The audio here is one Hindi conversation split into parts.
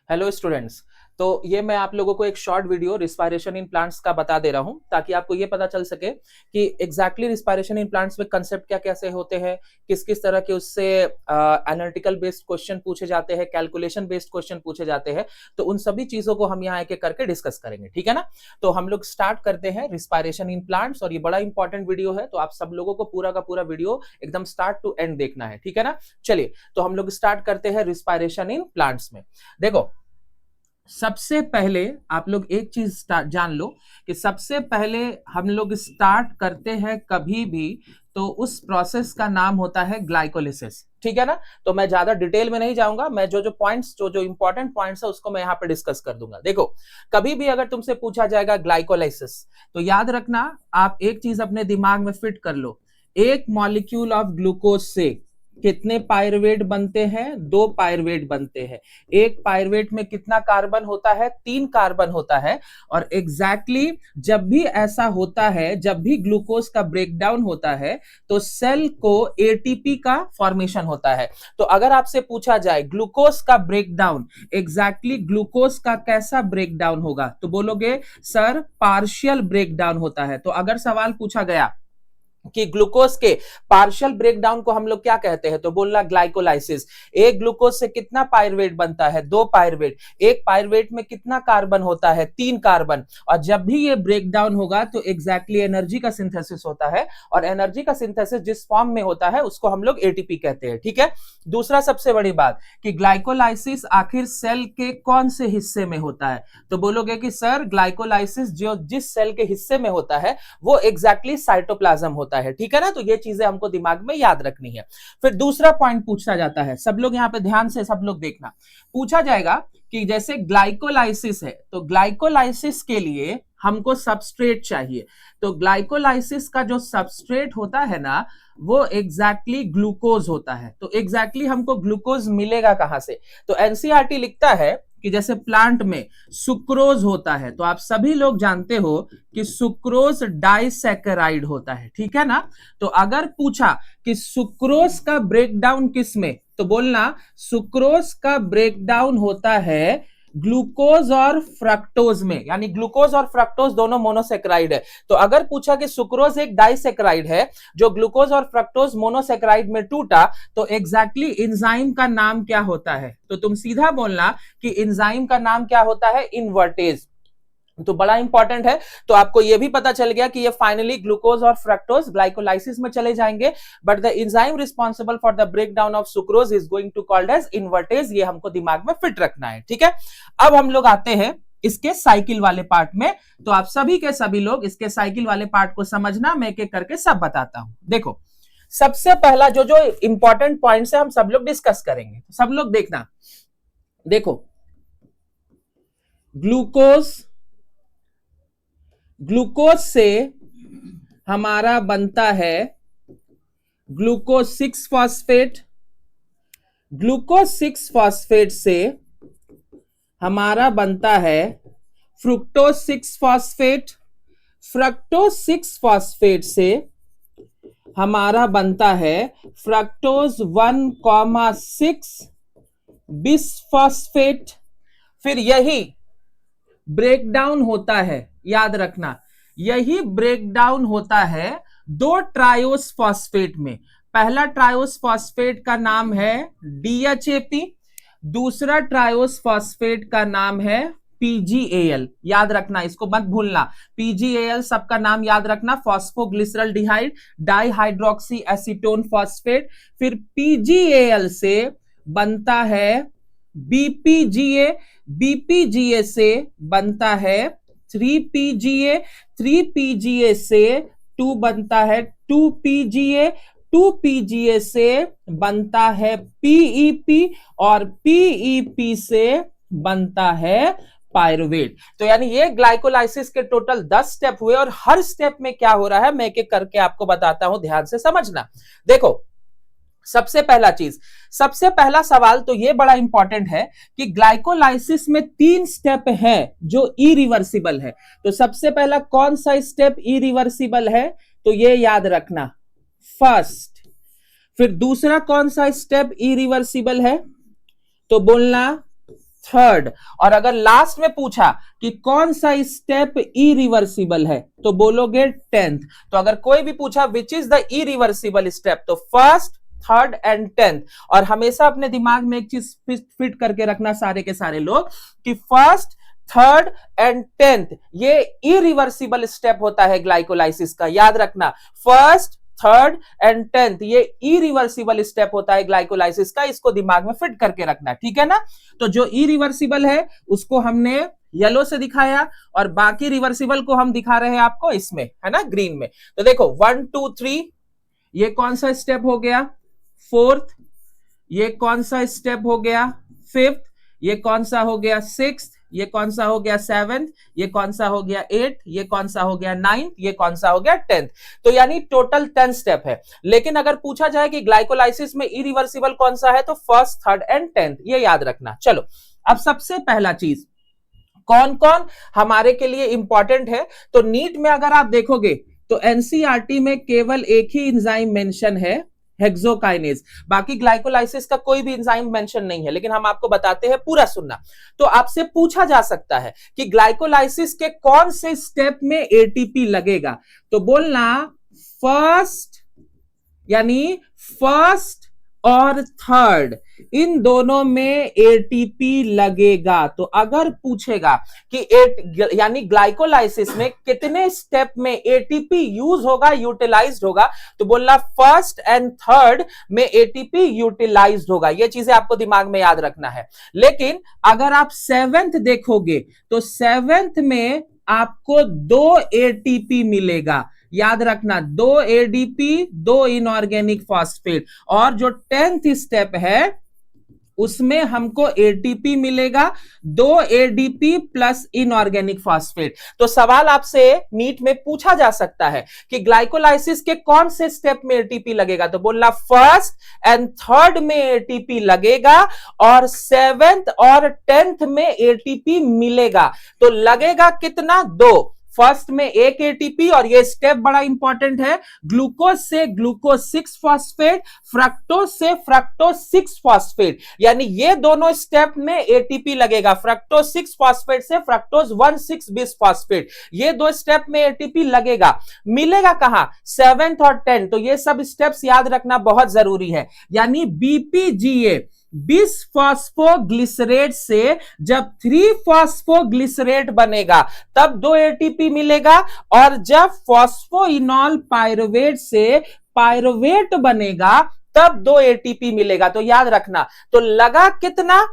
Hello students. तो ये मैं आप लोगों को एक short video respiration in plants का बता दे रहा हूं ताकि आपको ये पता चल सके कि एग्जैक्टली रिस्पायरेशन इन प्लांट्स में कंसेप्ट क्या कैसे होते हैं, किस किस तरह के उससे एनालिटिकल बेस्ड क्वेश्चन पूछे जाते हैं, कैलकुलेशन बेस्ड क्वेश्चन पूछे जाते हैं। तो उन सभी चीजों को हम यहाँ एक एक करके डिस्कस करेंगे, ठीक है ना। तो हम लोग स्टार्ट करते हैं रिस्पायरेशन इन प्लांट्स, और ये बड़ा इंपॉर्टेंट वीडियो है, तो आप सब लोगों को पूरा का पूरा वीडियो एकदम स्टार्ट टू एंड देखना है, ठीक है ना। चलिए, तो हम लोग स्टार्ट करते हैं रिस्पायरेशन इन प्लांट्स में। देखो, सबसे पहले आप लोग एक चीज जान लो कि सबसे पहले हम लोग स्टार्ट करते हैं कभी भी तो उस प्रोसेस का नाम होता है ग्लाइकोलिसिस, ठीक है ना। तो मैं ज्यादा डिटेल में नहीं जाऊंगा, मैं जो पॉइंट्स जो इंपॉर्टेंट पॉइंट्स है उसको मैं यहाँ पे डिस्कस कर दूंगा। देखो, कभी भी अगर तुमसे पूछा जाएगा ग्लाइकोलाइसिस, तो याद रखना, आप एक चीज अपने दिमाग में फिट कर लो। एक मॉलिक्यूल ऑफ ग्लूकोज से कितने पायरुवेट बनते हैं? 2 पायरुवेट बनते हैं। एक पायरुवेट में कितना कार्बन होता है? 3 कार्बन होता है। और एग्जैक्टली जब भी ऐसा होता है, जब भी ग्लूकोज का ब्रेकडाउन होता है, तो सेल को एटीपी का फॉर्मेशन होता है। तो अगर आपसे पूछा जाए ग्लूकोज का ब्रेकडाउन, एग्जैक्टली ग्लूकोज का कैसा ब्रेकडाउन होगा, तो बोलोगे सर पार्शियल ब्रेकडाउन होता है। तो अगर सवाल पूछा गया कि ग्लूकोज के पार्शियल ब्रेकडाउन को हम लोग क्या कहते हैं, तो बोलना ग्लाइकोलाइसिस। एक ग्लूकोज से कितना पायरुवेट बनता है? 2 पायरुवेट। एक पायरुवेट में कितना कार्बन होता है? 3 कार्बन। और जब भी ये ब्रेकडाउन होगा तो एग्जैक्टली एनर्जी का सिंथेसिस होता है, और एनर्जी का सिंथेसिस जिस फॉर्म में होता है उसको हम लोग एटीपी कहते हैं, ठीक है। दूसरा सबसे बड़ी बात कि ग्लाइकोलाइसिस आखिर सेल के कौन से हिस्से में होता है, तो बोलोगे कि सर ग्लाइकोलाइसिस जो जिस सेल के हिस्से में होता है वो एग्जैक्टली साइटोप्लाज्म होता है, ठीक है ना। तो ये चीजें हमको दिमाग में याद रखनी है। फिर दूसरा पॉइंट पूछा जाता है, सब लोग यहां पे ध्यान से सब लोग देखना। पूछा जाएगा कि जैसे ग्लाइकोलाइसिस है, तो ग्लाइकोलाइसिस के लिए हमको सबस्ट्रेट चाहिए। तो ग्लाइकोलाइसिस का जो सबस्ट्रेट होता है ना, वो एग्जैक्टली ग्लूकोज होता है। तो एग्जैक्टली हमको ग्लूकोज मिलेगा कहां से? तो एनसीईआरटी लिखता है कि जैसे प्लांट में सुक्रोज होता है, तो आप सभी लोग जानते हो कि सुक्रोज डाइसैकेराइड होता है, ठीक है ना। तो अगर पूछा कि सुक्रोज का ब्रेकडाउन किस में, तो बोलना सुक्रोज का ब्रेकडाउन होता है ग्लूकोज और फ्रक्टोज में, यानी ग्लूकोज और फ्रक्टोज दोनों मोनोसेक्राइड है। तो अगर पूछा कि सुक्रोज एक डाइसेक्राइड है जो ग्लूकोज और फ्रक्टोज मोनोसेक्राइड में टूटा, तो एग्जैक्टली एंजाइम का नाम क्या होता है? तो तुम सीधा बोलना कि एंजाइम का नाम क्या होता है? इन्वर्टेज। तो बड़ा इंपॉर्टेंट है। तो आपको यह भी पता चल गया कि ये फाइनली ग्लूकोज और फ्रक्टोज ग्लाइकोलाइसिस में चले जाएंगे, but the enzyme responsible for the breakdown of sucrose is going to called as invertase. ये हमको दिमाग में फिट रखना है, ठीक है। अब हम लोग आते हैं इसके साइकिल वाले पार्ट में। तो आप सभी के सभी लोग इसके साइकिल वाले पार्ट को समझना, मैं एक एक करके सब बताता हूं। देखो, सबसे पहला जो इंपॉर्टेंट पॉइंट्स है हम सब लोग डिस्कस करेंगे, सब लोग देखना। देखो, ग्लूकोज से हमारा बनता है ग्लूकोज 6 फॉस्फेट। ग्लूकोज 6 फॉस्फेट से हमारा बनता है फ्रुक्टोज 6 फॉस्फेट। फ्रक्टोज 6 फॉस्फेट से हमारा बनता है फ्रक्टोज 1,6 बिसफॉस्फेट। फिर यही ब्रेकडाउन होता है, याद रखना, यही ब्रेकडाउन होता है 2 ट्रायोस फॉस्फेट में। पहला ट्रायोस फॉस्फेट का नाम है DHAP, दूसरा ट्रायोस फॉस्फेट का नाम है PGAL। याद रखना, इसको मत भूलना। PGAL सबका नाम याद रखना, फॉस्फोग्लिसरल्डिहाइड डाइहाइड्रोक्सी एसीटोन फॉस्फेट। फिर PGAL से बनता है BPGA, BPGA से बनता है 3PGA, 3PGA से 2 बनता है 2PGA, 2PGA से बनता है PEP, और PEP से बनता है पायरुवेट। तो यानी ये ग्लाइकोलाइसिस के टोटल 10 स्टेप हुए, और हर स्टेप में क्या हो रहा है मैं एक एक करके आपको बताता हूं, ध्यान से समझना। देखो, सबसे पहला सवाल तो ये बड़ा इंपॉर्टेंट है कि ग्लाइकोलाइसिस में 3 स्टेप है जो इरिवर्सिबल है। तो सबसे पहला कौन सा स्टेप इरिवर्सिबल है, तो ये याद रखना, फर्स्ट। फिर दूसरा कौन सा स्टेप इरिवर्सिबल है, तो बोलना थर्ड, और अगर लास्ट में पूछा कि कौन सा स्टेप इरिवर्सिबल है तो बोलोगे 10th। तो अगर कोई भी पूछा विच इज द इरिवर्सिबल स्टेप तो फर्स्ट, थर्ड एंड 10th। और हमेशा अपने दिमाग में एक चीज फिट करके रखना सारे के सारे लोग कि फर्स्ट, थर्ड एंड 10th ये इरिवर्सिबल स्टेप होता है ग्लाइकोलाइसिस का। याद रखना, फर्स्ट, थर्ड एंड 10th ये इरिवर्सिबल स्टेप होता है ग्लाइकोलाइसिस का। इसको दिमाग में फिट करके रखना, ठीक है ना। तो जो इरिवर्सिबल है उसको हमने येलो से दिखाया और बाकी रिवर्सिबल को हम दिखा रहे हैं आपको इसमें, है ना, ग्रीन में। तो देखो 1 2 3 ये कौन सा स्टेप हो गया, फोर्थ, ये कौन सा स्टेप हो गया, फिफ्थ, ये कौन सा हो गया, सिक्स्थ, ये कौन सा हो गया, सेवेंथ, ये कौन सा हो गया, 8, ये कौन सा हो गया, 9, ये कौन सा हो गया, 10th। तो यानी टोटल 10 स्टेप है। लेकिन अगर पूछा जाए कि ग्लाइकोलाइसिस में इरिवर्सिबल कौन सा है तो फर्स्ट, थर्ड एंड 10th ये याद रखना। चलो अब सबसे पहला चीज कौन कौन हमारे के लिए इंपॉर्टेंट है, तो नीट में अगर आप देखोगे तो एनसीईआरटी में केवल एक ही एंजाइम मेंशन है, हेक्सोकाइनेज। बाकी ग्लाइकोलाइसिस का कोई भी एंजाइम मेंशन नहीं है, लेकिन हम आपको बताते हैं, पूरा सुनना। तो आपसे पूछा जा सकता है कि ग्लाइकोलाइसिस के कौन से स्टेप में एटीपी लगेगा, तो बोलना फर्स्ट, यानी फर्स्ट और थर्ड इन दोनों में एटीपी लगेगा। तो अगर पूछेगा कि यानी ग्लाइकोलाइसिस में कितने स्टेप में एटीपी यूज होगा, यूटिलाइज्ड होगा, तो बोलना फर्स्ट एंड थर्ड में एटीपी यूटिलाइज्ड होगा। ये चीजें आपको दिमाग में याद रखना है। लेकिन अगर आप 7th देखोगे तो 7th में आपको 2 एटीपी मिलेगा। याद रखना, 2 एडीपी, 2 इनऑर्गेनिक फॉस्फेट। और जो 10th स्टेप है उसमें हमको एटीपी मिलेगा, 2 एडीपी प्लस इनऑर्गेनिक फॉस्फेट। तो सवाल आपसे नीट में पूछा जा सकता है कि ग्लाइकोलाइसिस के कौन से स्टेप में एटीपी लगेगा, तो बोलना फर्स्ट एंड थर्ड में एटीपी लगेगा और 7th और 10th में एटीपी मिलेगा। तो लगेगा कितना, 2। फर्स्ट में 1 एटीपी, और ये स्टेप बड़ा इंपॉर्टेंट है, ग्लूकोज से ग्लूकोज 6 फॉस्फेट, फ्रक्टोज से फ्रक्टोज 6 फॉस्फेट, यानी ये दोनों स्टेप में एटीपी लगेगा। फ्रक्टोज 6 फॉस्फेट से फ्रक्टोज 1,6 बिस फॉस्फेट, ये 2 स्टेप में एटीपी लगेगा। मिलेगा कहां, 7th और 10th। तो ये सब स्टेप्स याद रखना बहुत जरूरी है। यानी बीपीजीए बिस फॉस्फोग्लिसरेट से जब 3 फॉस्फोग्लिसरेट बनेगा तब 2 एटीपी मिलेगा, और जब फॉस्फोइनॉल पायरुवेट से पायरुवेट बनेगा तब 2 एटीपी मिलेगा। तो याद रखना, तो लगा कितना,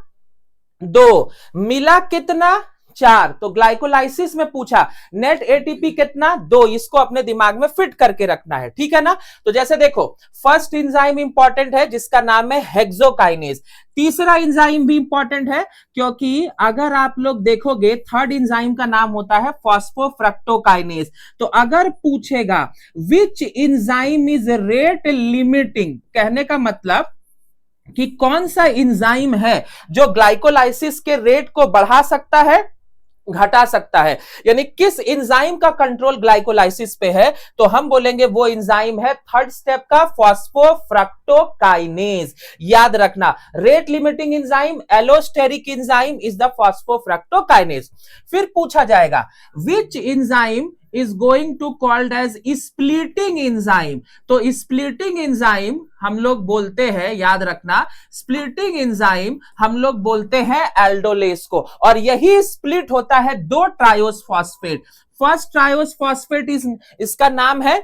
2, मिला कितना, 4। तो ग्लाइकोलाइसिस में पूछा नेट एटीपी कितना, 2। इसको अपने दिमाग में फिट करके रखना है, ठीक है ना। तो जैसे देखो फर्स्ट एंजाइम इंपॉर्टेंट है जिसका नाम है हेक्सोकाइनेज। तीसरा एंजाइम भी इंपॉर्टेंट है क्योंकि अगर आप लोग देखोगे थर्ड एंजाइम का नाम होता है फॉस्फोफ्रक्टोकाइनेज। तो अगर पूछेगा which enzyme is rate limiting, कहने का मतलब कि कौन सा एंजाइम है जो ग्लाइकोलाइसिस के रेट को बढ़ा सकता है, घटा सकता है, यानी किस एंजाइम का कंट्रोल ग्लाइकोलाइसिस पे है, तो हम बोलेंगे वो एंजाइम है थर्ड स्टेप का फॉस्फोफ्रक्टोकाइनेज। याद रखना, rate limiting enzyme allosteric enzyme is the फॉस्फोफ्रक्टोकाइनेज। फिर पूछा जाएगा which enzyme is going to called as splitting enzyme। तो splitting enzyme हम लोग बोलते हैं, याद रखना, splitting enzyme हम लोग बोलते हैं एल्डोलेस को, और यही स्प्लिट होता है 2 triose phosphate. First triose phosphate इसका नाम है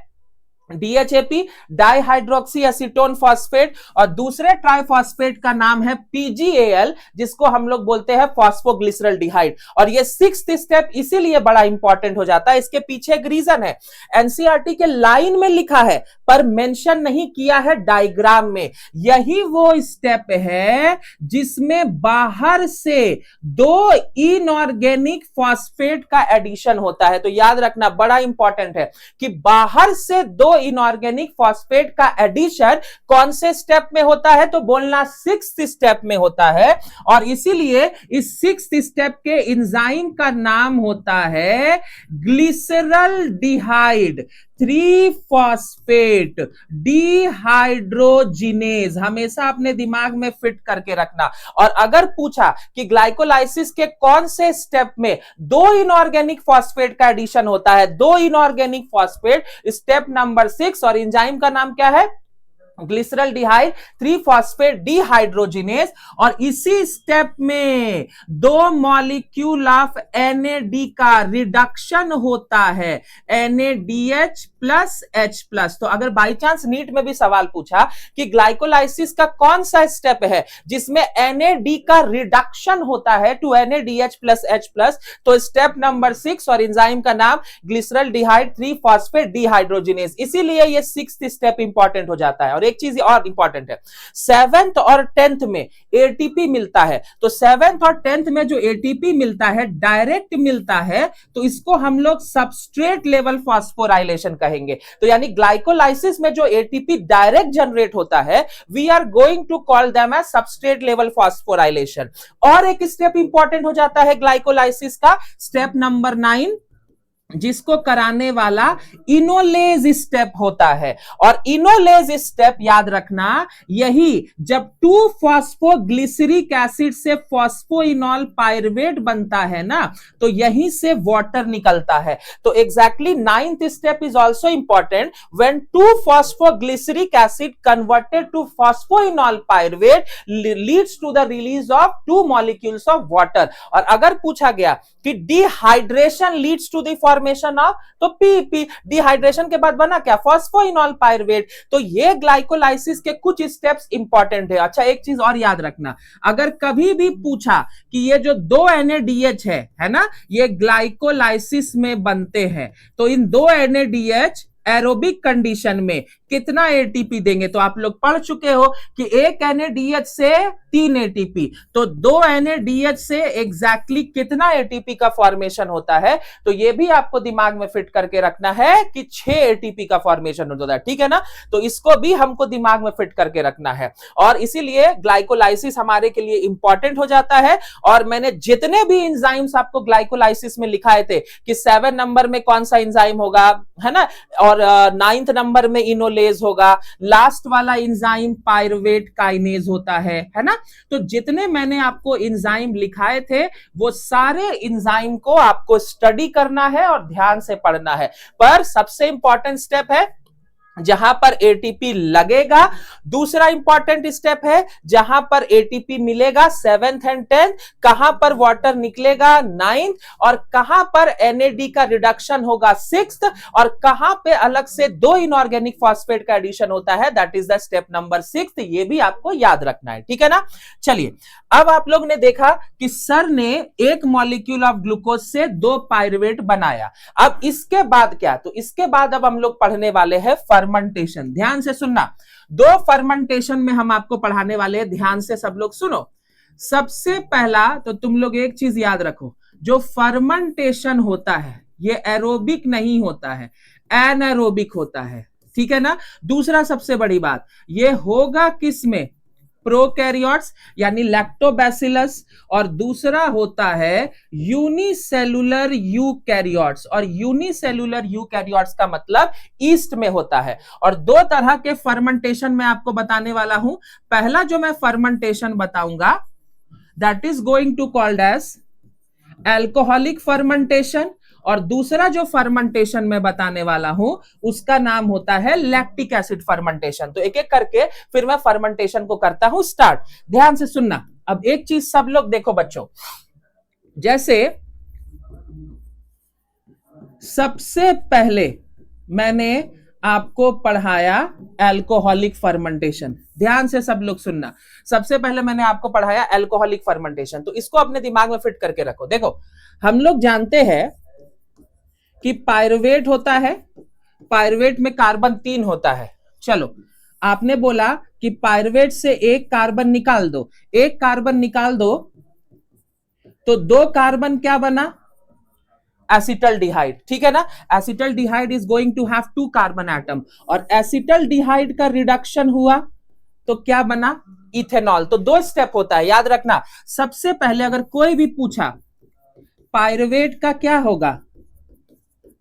DHAP, डाइहाइड्रोक्सी एसीटोन फॉस्फेट, और दूसरे ट्राइफॉस्फेट का नाम है PGAL जिसको हम लोग बोलते हैं फॉस्फोग्लिसरल्डिहाइड। और ये 6th स्टेप इसीलिए बड़ा इंपॉर्टेंट हो जाता है, इसके पीछे एक रीजन है। एनसीईआरटी के लाइन में लिखा है पर मेंशन नहीं किया है डायग्राम में। यही वो स्टेप है जिसमें बाहर से 2 इनऑर्गेनिक फॉस्फेट का एडिशन होता है। तो याद रखना, बड़ा इंपॉर्टेंट है कि बाहर से 2 इनऑर्गेनिक फॉस्फेट का एडिशन कौन से स्टेप में होता है, तो बोलना 6th स्टेप में होता है। और इसीलिए इस 6th स्टेप के एंजाइम का नाम होता है ग्लिसरल्डिहाइड। 3 फॉस्फेट डिहाइड्रोजिनेज, हमेशा अपने दिमाग में फिट करके रखना। और अगर पूछा कि ग्लाइकोलाइसिस के कौन से स्टेप में 2 इनऑर्गेनिक फॉस्फेट का एडिशन होता है, 2 इनऑर्गेनिक फॉस्फेट, स्टेप नंबर 6, और एंजाइम का नाम क्या है, ग्लिसरॉल्डिहाइड 3 फॉस्फेट डिहाइड्रोजिनेज। और इसी स्टेप में 2 मॉलिक्यूल ऑफ NAD का रिडक्शन होता है, NADH प्लस H प्लस। तो अगर बाई चांस नीट में भी सवाल पूछा कि ग्लाइकोलाइसिस का कौन सा स्टेप है जिसमें NAD का रिडक्शन होता है to NADH plus H plus, तो स्टेप नंबर 6 और एंजाइम का नाम ग्लिसरॉल्डिहाइड 3 फॉस्फेट डिहाइड्रोजिनेज। इसीलिए ये 6th स्टेप इंपॉर्टेंट हो जाता है। और एक चीज और इंपॉर्टेंट है, 7th और 10th में एटीपी मिलता है। तो 7th और 10th में जो एटीपी मिलता है, डायरेक्ट मिलता है, तो इसको हम लोग सबस्ट्रेट लेवल फॉस्फोराइलेशन कहेंगे। तो यानी ग्लाइकोलाइसिस में जो एटीपी डायरेक्ट जनरेट होता है, we are going to call them as substrate level phosphorylation. और एक स्टेप इंपॉर्टेंट हो जाता है ग्लाइकोलाइसिस का, स्टेप नंबर 9, जिसको कराने वाला इनोलेज स्टेप होता है। और इनोलेज स्टेप याद रखना, यही जब 2 फॉस्फोग्लिसरिक एसिड से फॉस्फोइनॉल पायरुवेट बनता है ना, तो यहीं से वाटर निकलता है। तो exactly 9th step is also important, when 2 phosphoglyceric acid converted to phosphoenol pyruvate leads to the release of 2 molecules of water. और अगर पूछा गया कि dehydration leads to the formation of, तो पीपी, डिहाइड्रेशन के बाद बना क्या, फॉस्फोइनॉल पायरुवेट। तो ये ग्लाइकोलाइसिस के कुछ स्टेप्स इंपॉर्टेंट है। अच्छा, एक चीज और याद रखना, अगर कभी भी पूछा कि ये जो 2 NADH है ना, ये ग्लाइकोलाइसिस में बनते हैं, तो इन 2 NADH एरोबिक कंडीशन में कितना एटीपी देंगे, तो आप लोग पढ़ चुके हो कि 1 NADH से 3 एटीपी, तो 2 NADH से एग्जैक्टली कितना एटीपी का फॉर्मेशन होता है, तो ये भी आपको दिमाग में फिट करके रखना है कि 6 एटीपी का फॉर्मेशन होता है, ठीक है ना। तो इसको भी हमको दिमाग में फिट करके रखना है, और इसीलिए ग्लाइकोलाइसिस हमारे के लिए इंपॉर्टेंट हो जाता है। और मैंने जितने भी एंजाइम्स आपको ग्लाइकोलाइसिस में लिखाए थे कि 7 नंबर में कौन सा एंजाइम होगा, है ना, और 9th नंबर में इनोलेज होगा, लास्ट वाला एंजाइम पायरुवेट काइनेज होता है ना। तो जितने मैंने आपको एंजाइम लिखाए थे, वो सारे एंजाइम को आपको स्टडी करना है और ध्यान से पढ़ना है। पर सबसे इंपॉर्टेंट स्टेप है जहां पर एटीपी लगेगा, दूसरा इंपॉर्टेंट स्टेप है जहां पर एटीपी मिलेगा 7th एंड 10th, कहां पर वाटर निकलेगा 9th, और कहां पर NAD का रिडक्शन होगा 6th, और कहां पे अलग से 2 इनऑर्गेनिक फॉस्फेट का एडिशन होता है, that is the step number 6। ये भी आपको याद रखना है, ठीक है ना। चलिए, अब आप लोग ने देखा कि सर ने 1 मॉलिक्यूल ऑफ ग्लूकोज से 2 पायरुवेट बनाया। अब इसके बाद क्या, तो इसके बाद अब हम लोग पढ़ने वाले हैं फर्मेंटेशन। ध्यान से सुनना, 2 फर्मेंटेशन में हम आपको पढ़ाने वाले हैं, ध्यान से सब लोग सुनो। सबसे पहला तो तुम लोग एक चीज याद रखो, जो फर्मेंटेशन होता है ये एरोबिक नहीं होता है, एनारोबिक होता है, ठीक है ना। दूसरा सबसे बड़ी बात, ये होगा किसमें, प्रोकैरियोट्स यानी लैक्टोबैसिलस, और दूसरा होता है यूनिसेलुलर यूकैरियोट्स। और यूनिसेलुलर यूकैरियोट्स का मतलब ईस्ट में होता है। और 2 तरह के फर्मेंटेशन मैं आपको बताने वाला हूं। पहला जो मैं फर्मेंटेशन बताऊंगा, that is going to called as alcoholic fermentation, और दूसरा जो फर्मेंटेशन मैं बताने वाला हूं उसका नाम होता है लैक्टिक एसिड फर्मेंटेशन। तो एक एक करके फिर मैं फर्मेंटेशन को करता हूं स्टार्ट। ध्यान से सुनना। अब एक चीज सब लोग देखो बच्चों, जैसे सबसे पहले मैंने आपको पढ़ाया अल्कोहलिक फर्मेंटेशन। ध्यान से सब लोग सुनना, सबसे पहले मैंने आपको पढ़ाया अल्कोहलिक फर्मेंटेशन, तो इसको अपने दिमाग में फिट करके रखो। देखो, हम लोग जानते हैं कि पायरुवेट होता है, पायरुवेट में कार्बन 3 होता है। चलो, आपने बोला कि पायरुवेट से 1 कार्बन निकाल दो, 1 कार्बन निकाल दो, तो 2 कार्बन क्या बना, एसिटल्डिहाइड, ठीक है ना। Acetaldehyde is going to have 2 carbon atom, और एसिटल्डिहाइड का रिडक्शन हुआ तो क्या बना, इथेनॉल। तो 2 स्टेप होता है, याद रखना। सबसे पहले अगर कोई भी पूछा पायरुवेट का क्या होगा,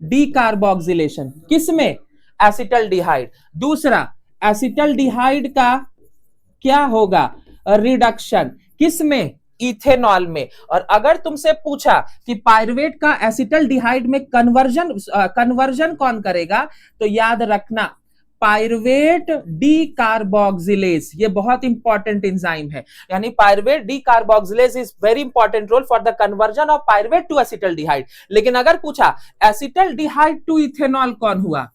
डीकार्बोक्सिलेशन, किसमें, एसिटल्डिहाइड। दूसरा, एसिटल्डिहाइड का क्या होगा? रिडक्शन। किसमें? इथेनॉल में। और अगर तुमसे पूछा कि पायरुवेट का एसिटल्डिहाइड में कन्वर्जन कौन करेगा, तो याद रखना पायरुवेट डी कार्बोक्सिलेज, ये बहुत इंपॉर्टेंट एंजाइम है। यानी pyruvate decarboxylase is very important role for the conversion of pyruvate to acetaldehyde. लेकिन अगर पूछा एसिटल्डिहाइड टू इथेनॉल कौन हुआ,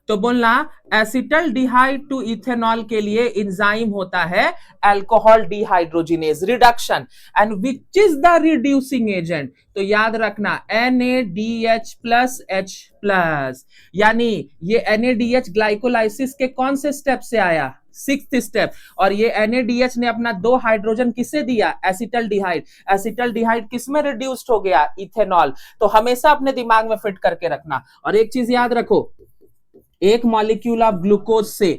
तो बोलना एसिटल्डिहाइड टू इथेनॉल के लिए एंजाइम होता है alcohol dehydrogenase reduction. And which is the reducing agent? तो याद रखना NADH प्लस H प्लस। यानी ये NADH ग्लाइकोलाइसिस के कौन से स्टेप से आया? 6th step. और ये NADH ने अपना 2 हाइड्रोजन किससे दिया? एसिटल्डिहाइड। एसिटल्डिहाइड किस में रिड्यूस्ड हो गया? इथेनॉल। तो हमेशा अपने दिमाग में फिट करके रखना। और एक चीज याद रखो, एक मॉलिक्यूल ऑफ ग्लूकोज से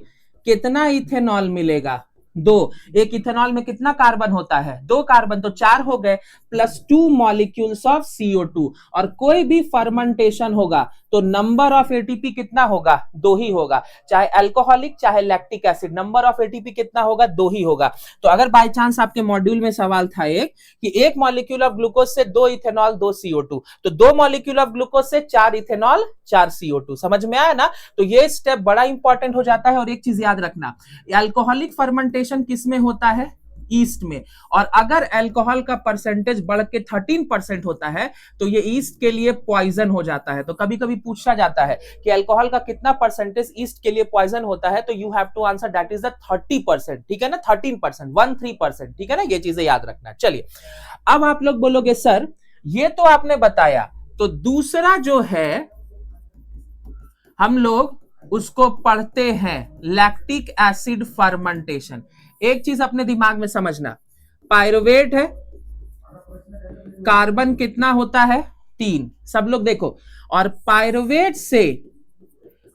कितना इथेनॉल मिलेगा? 2। एक इथेनॉल में कितना कार्बन होता है? 2 कार्बन, तो 4 हो गए, प्लस 2 मॉलिक्यूल्स ऑफ CO2। और कोई भी फर्मेंटेशन होगा तो नंबर ऑफ एटीपी कितना होगा? 2 ही होगा। चाहे अल्कोहलिक चाहे lactic acid, number of ATP कितना होगा? 2 ही होगा। तो अगर बाय चांस आपके मॉड्यूल में सवाल था कि एक मॉलिक्यूल ऑफ ग्लूकोज से 2 इथेनॉल 2 CO2, तो 2 मॉलिक्यूल ऑफ ग्लूकोज से 4 इथेनॉल 4 CO2। समझ में आया ना? तो ये स्टेप बड़ा इंपॉर्टेंट हो जाता है। और एक चीज याद रखना, अल्कोहलिक फर्मेंटेशन किस में होता है? ईस्ट में। और अगर अल्कोहल का परसेंटेज बढ़ के 13% होता है तो ये ईस्ट के लिए पॉइजन हो जाता है। तो कभी कभी पूछा जाता है कि अल्कोहल का कितना परसेंटेज ईस्ट के लिए पॉइजन होता है, तो you have to answer that is the 30%। ठीक है ना? 13%, 13%। ठीक है ना? ये चीजें याद रखना। चलिए, अब आप लोग बोलोगे सर ये तो आपने बताया, तो दूसरा जो है हम लोग उसको पढ़ते हैं लैक्टिक एसिड फर्मेंटेशन। एक चीज अपने दिमाग में समझना, पायरुवेट है, कार्बन कितना होता है? 3। सब लोग देखो, और पायरुवेट से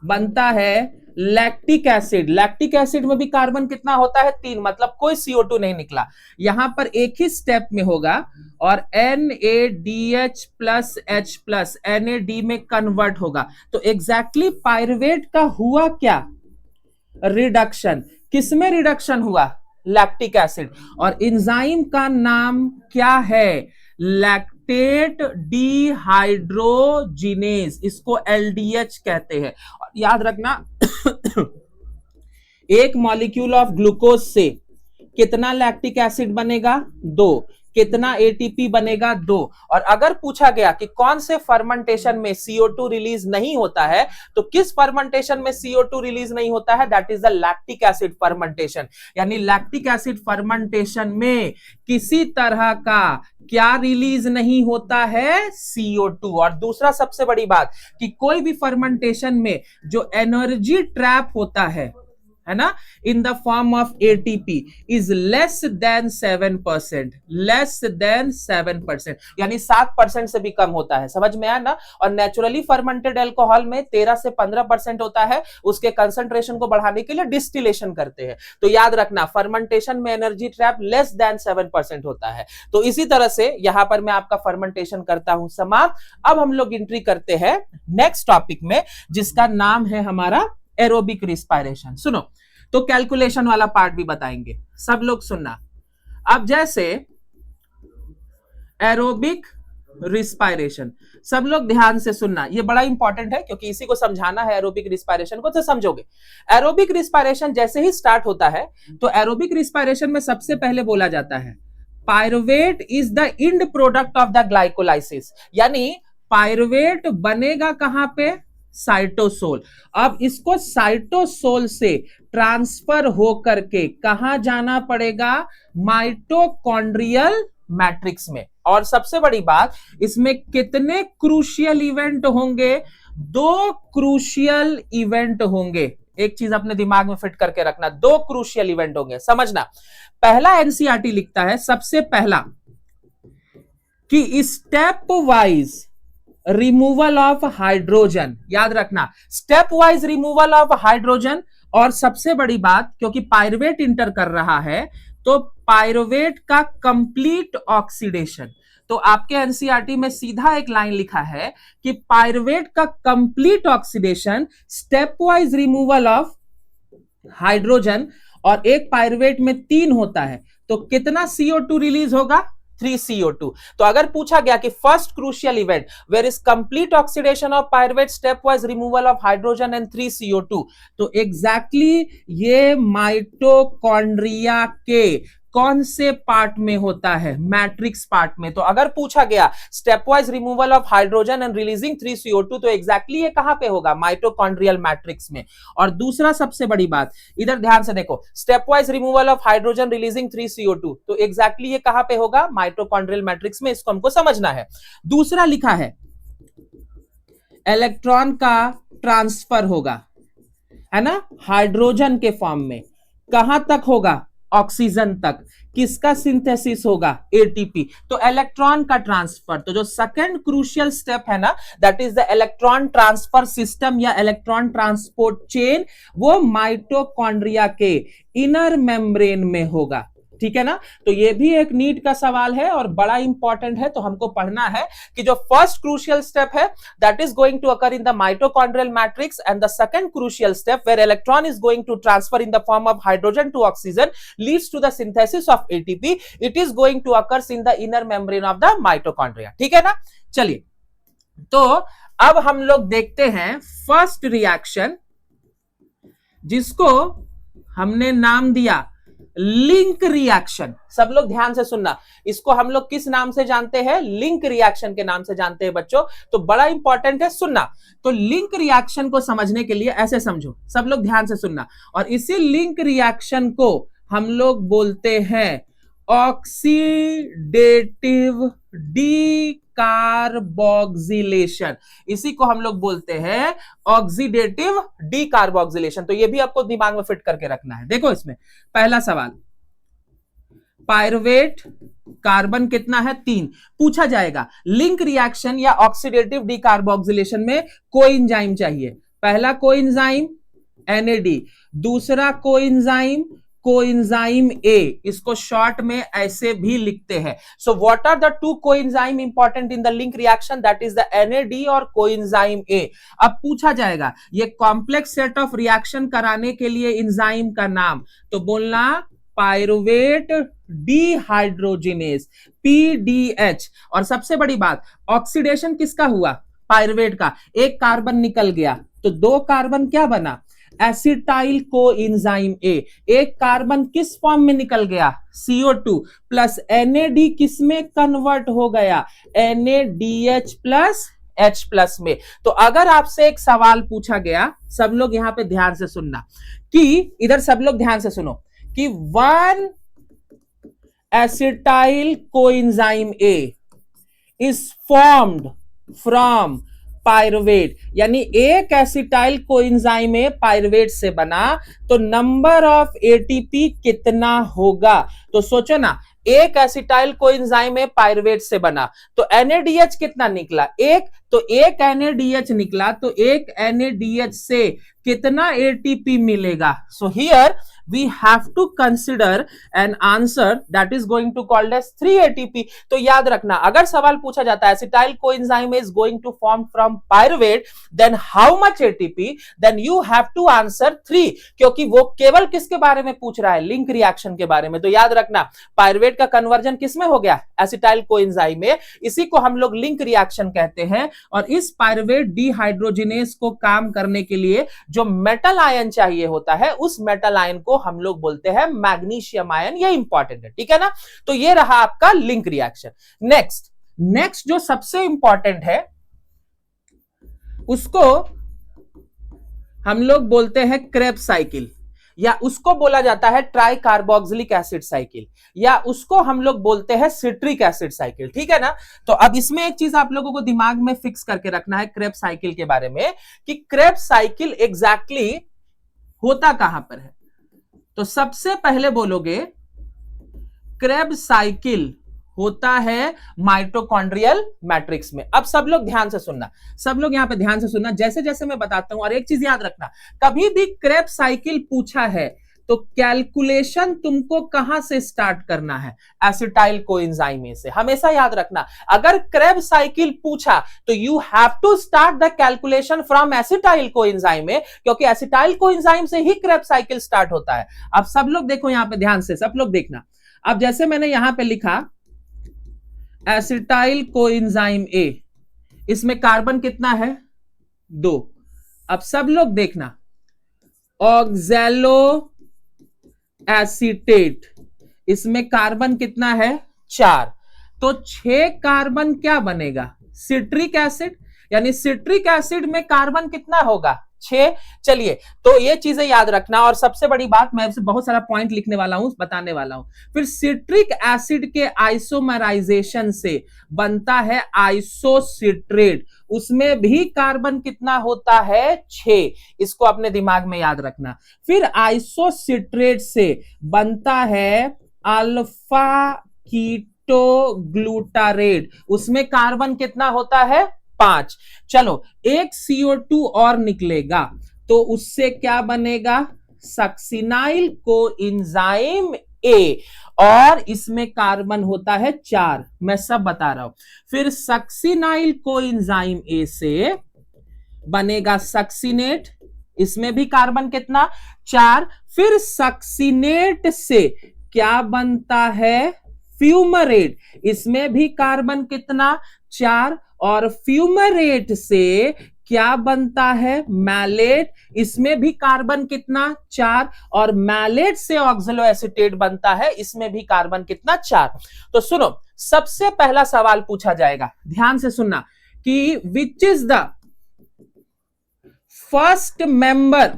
बनता है लैक्टिक एसिड। लैक्टिक एसिड में भी कार्बन कितना होता है? 3, मतलब कोई CO2 नहीं निकला। यहां पर एक ही स्टेप में होगा और NADH plus H plus NAD में कन्वर्ट होगा। तो एग्जैक्टली पायरुवेट का हुआ क्या? रिडक्शन। किसमें रिडक्शन हुआ? Lactic acid. और एंजाइम का नाम क्या है? लैक्टेट डिहाइड्रोजिनेज, इसको LDH कहते हैं। और याद रखना एक मॉलिक्यूल ऑफ ग्लूकोज से कितना लैक्टिक एसिड बनेगा? 2। कितना ATP बनेगा? 2। और अगर पूछा गया कि कौन से फर्मेंटेशन में CO2 रिलीज नहीं होता है, तो किस फर्मेंटेशन में CO2 रिलीज नहीं होता है? That is the lactic acid fermentation. यानी लैक्टिक एसिड फर्मेंटेशन में किसी तरह का क्या रिलीज नहीं होता है? CO2। और दूसरा सबसे बड़ी बात कि कोई भी फर्मेंटेशन में जो एनर्जी ट्रैप होता है ना, इन the form of ATP is less than 7%, less than 7%, यानी 7% से भी कम होता है। समझ में आया ना? और नेचुरली फर्मेंटेड अल्कोहल में 13 से 15% होता है। उसके कंसंट्रेशन को बढ़ाने के लिए डिस्टिलेशन करते हैं। तो याद रखना फर्मेंटेशन में एनर्जी ट्रैप लेस देन 7% होता है। तो इसी तरह से यहां पर मैं आपका फर्मेंटेशन करता हूं समाप्त। अब हम लोग एंट्री करते हैं नेक्स्ट टॉपिक में, जिसका नाम है हमारा एरोबिक रिस्पायरेशन। सुनो, तो कैलकुलेशन वाला पार्ट भी बताएंगे, सब लोग सुनना। अब जैसे एरोबिक रिस्पायरेशन, सब लोग ध्यान से सुनना, ये बड़ा इंपॉर्टेंट है क्योंकि इसी को समझाना है एरोबिक रिस्पायरेशन को, तो समझोगे। एरोबिक रिस्पायरेशन जैसे ही स्टार्ट होता है तो एरोबिक रिस्पायरेशन में सबसे पहले बोला जाता है pyruvate is the end product of the glycolysis. यानी पायरुवेट बनेगा कहां पे? साइटोसोल। अब इसको साइटोसोल से ट्रांसफर होकर के कहां जाना पड़ेगा? माइटोकॉन्ड्रियल मैट्रिक्स में। और सबसे बड़ी बात, इसमें कितने क्रूशियल इवेंट होंगे? 2 क्रूशियल इवेंट होंगे। एक चीज अपने दिमाग में फिट करके रखना, 2 क्रूशियल इवेंट होंगे। समझना, पहला NCERT लिखता है सबसे पहला कि step wise removal of hydrogen. याद रखना, step wise removal of hydrogen. और सबसे बड़ी बात, क्योंकि पायरुवेट इंटर कर रहा है, तो पायरुवेट का कंप्लीट ऑक्सीडेशन, तो आपके एनसीईआरटी में सीधा एक लाइन लिखा है कि पायरुवेट का complete oxidation step wise removal of hydrogen, और एक पायरुवेट में 3 होता है, तो कितना CO2 रिलीज होगा? 3 CO2। तो अगर पूछा गया कि first crucial event where is complete oxidation of pyruvate, stepwise removal of hydrogen and 3 CO2, तो एग्जैक्टली ये माइटोकॉन्ड्रिया के कौन से पार्ट में होता है? मैट्रिक्स पार्ट में। तो अगर पूछा गया step wise removal of hydrogen and releasing 3 CO2, तो एग्जैक्टली ये कहां पे होगा? माइटोकॉन्ड्रियल मैट्रिक्स में। और दूसरा सबसे बड़ी बात, इधर ध्यान से देखो, step wise removal of hydrogen releasing 3 CO2, तो एग्जैक्टली ये कहां पे होगा? माइटोकॉन्ड्रियल मैट्रिक्स में। इसको हमको समझना है। दूसरा लिखा है इलेक्ट्रॉन का ट्रांसफर होगा, है ना, हाइड्रोजन के फॉर्म में, कहां तक होगा? ऑक्सीजन तक। किसका सिंथेसिस होगा? एटीपी। तो इलेक्ट्रॉन का ट्रांसफर, तो जो सेकंड क्रूशियल स्टेप है ना, that is the electron transfer system या इलेक्ट्रॉन ट्रांसपोर्ट चेन, वो माइटोकॉन्ड्रिया के इनर मेम्ब्रेन में होगा। ठीक है ना? तो ये भी एक नीट का सवाल है और बड़ा इंपॉर्टेंट है, तो हमको पढ़ना है कि जो फर्स्ट क्रूशियल स्टेप है that is going to occur in the mitochondrial matrix, and the second crucial step where electron is going to transfer in the form of hydrogen to oxygen leads to the synthesis of ATP, it is going to occur in the inner membrane of the mitochondria. ठीक है ना? चलिए, तो अब हम लोग देखते हैं फर्स्ट रिएक्शन, जिसको हमने नाम दिया लिंक रिएक्शन। सब लोग ध्यान से सुनना, इसको हम लोग किस नाम से जानते हैं? लिंक रिएक्शन के नाम से जानते हैं बच्चों। तो बड़ा इंपॉर्टेंट है सुनना। तो लिंक रिएक्शन को समझने के लिए ऐसे समझो, सब लोग ध्यान से सुनना, और इसी लिंक रिएक्शन को हम लोग बोलते हैं ऑक्सीडेटिव डीकार्बोक्सिलेशन। इसी को हम लोग बोलते हैं ऑक्सीडेटिव डीकार्बोक्सिलेशन। तो ये भी आपको दिमाग में फिट करके रखना है। देखो, इसमें पहला सवाल, पायरुवेट कार्बन कितना है? 3। पूछा जाएगा लिंक रिएक्शन या ऑक्सीडेटिव डीकार्बोक्सिलेशन में कोएंजाइम चाहिए। पहला कोएंजाइम NAD, दूसरा कोएंजाइम कोएंजाइम A, इसको शॉर्ट में ऐसे भी लिखते हैं। So what are the 2 coenzyme important in the link reaction? That is the NAD और कोएंजाइम A। अब पूछा जाएगा ये कॉम्प्लेक्स सेट ऑफ रिएक्शन कराने के लिए एंजाइम का नाम, तो बोलना पायरुवेट डिहाइड्रोजिनेज, PDH। और सबसे बड़ी बात, ऑक्सीडेशन किसका हुआ? पायरुवेट का। एक कार्बन निकल गया तो 2 कार्बन क्या बना? Acetyl coenzyme A। एक कार्बन किस फॉर्म में निकल गया? CO2 प्लस NAD किस में कन्वर्ट हो गया? NADH प्लस H प्लस में। तो अगर आपसे एक सवाल पूछा गया, सब लोग यहां पे ध्यान से सुनना, कि इधर सब लोग ध्यान से सुनो, कि 1 acetyl coenzyme A is formed from pyruvate, यानी एक एसिटाइल कोएंजाइम A पायरुवेट से बना, तो नंबर ऑफ एटीपी कितना होगा? तो सोचो ना, एक एसिटाइल कोएंजाइम A पायरुवेट से बना, तो NADH कितना निकला? 1। तो एक NADH निकला, तो एक NADH से कितना एटीपी मिलेगा? So here we have to consider an answer that is going to called as 3 ATP। तो याद रखना, अगर सवाल पूछा जाता है acetyl coenzyme is going to form from pyruvate, then how much ATP, then you have to answer 3, क्योंकि वो केवल किसके बारे में पूछ रहा है? लिंक रिएक्शन के बारे में। तो याद रखना, पायरुवेट का कन्वर्जन किसमें हो गया? acetyl coenzyme में। इसी को हम लोग लिंक रिएक्शन कहते हैं। और इस पायरुवेट डिहाइड्रोजिनेज को काम करने के लिए जो मेटल आयन चाहिए होता है, उस मेटल आयन को हम लोग बोलते हैं मैग्नीशियम आयन। ये इंपॉर्टेंट है, ठीक है ना? तो ये रहा आपका लिंक रिएक्शन। नेक्स्ट जो सबसे इंपॉर्टेंट है, उसको हम लोग बोलते हैं क्रेब्स साइकिल, या उसको बोला जाता है ट्राई कार्बोक्सिलिक एसिड साइकिल, या उसको हम लोग बोलते हैं सिट्रिक एसिड साइकिल। ठीक है ना? तो अब इसमें एक चीज आप लोगों को दिमाग में फिक्स करके रखना है क्रेब्स साइकिल के बारे में, कि क्रेब्स साइकिल एग्जैक्टली होता कहां पर है। तो सबसे पहले बोलोगे क्रेब्स साइकिल होता है माइटोकॉन्ड्रियल मैट्रिक्स में। अब सब लोग ध्यान से सुनना, सब लोग यहां पे ध्यान से सुनना, जैसे जैसे मैं बताता हूं। और एक चीज याद रखना, कभी भी क्रेब्स साइकिल पूछा है तो कैलकुलेशन तुमको कहां से स्टार्ट करना है? एसिटाइल कोएंजाइम से। हमेशा याद रखना, अगर क्रेब्स साइकिल पूछा तो you have to start the calculation from acetyl coenzyme, क्योंकि एसिटाइल कोएंजाइम से ही क्रेब्स साइकिल स्टार्ट होता है। अब सब लोग देखो यहां पे ध्यान से, सब लोग देखना। अब जैसे मैंने यहां पे लिखा एसिटाइल कोएंजाइम ए, इसमें कार्बन कितना है? 2। अब सब लोग देखना, ऑक्सैलो एसीटेट, इसमें कार्बन कितना है? 4। तो 6 कार्बन क्या बनेगा? सिट्रिक एसिड, यानी सिट्रिक एसिड में कार्बन कितना होगा? 6। चलिए, तो ये चीजें याद रखना। और सबसे बड़ी बात, मैं बहुत सारा पॉइंट लिखने वाला हूं, बताने वाला हूं। फिर सिट्रिक एसिड के आइसोमराइजेशन से बनता है आइसोसिट्रेट, उसमें भी कार्बन कितना होता है? 6। इसको अपने दिमाग में याद रखना। फिर आइसोसिट्रेट से बनता है अल्फा कीटोग्लूटारेट, उसमें कार्बन कितना होता है? 5। चलो, एक CO2 और निकलेगा, तो उससे क्या बनेगा? सक्सिनाइल कोएंजाइम ए, और इसमें कार्बन होता है 4। मैं सब बता रहा हूं। फिर सक्सिनाइल कोएंजाइम ए से बनेगा सक्सिनेट, इसमें भी कार्बन कितना? 4। फिर सक्सिनेट से क्या बनता है? फ्यूमरेट, इसमें भी कार्बन कितना? 4। और फ्यूमरेट से क्या बनता है? मैलेट, इसमें भी कार्बन कितना? 4। और मैलेट से ऑक्सैलो एसीटेट बनता है, इसमें भी कार्बन कितना? 4। तो सुनो, सबसे पहला सवाल पूछा जाएगा, ध्यान से सुनना, कि विच is the first member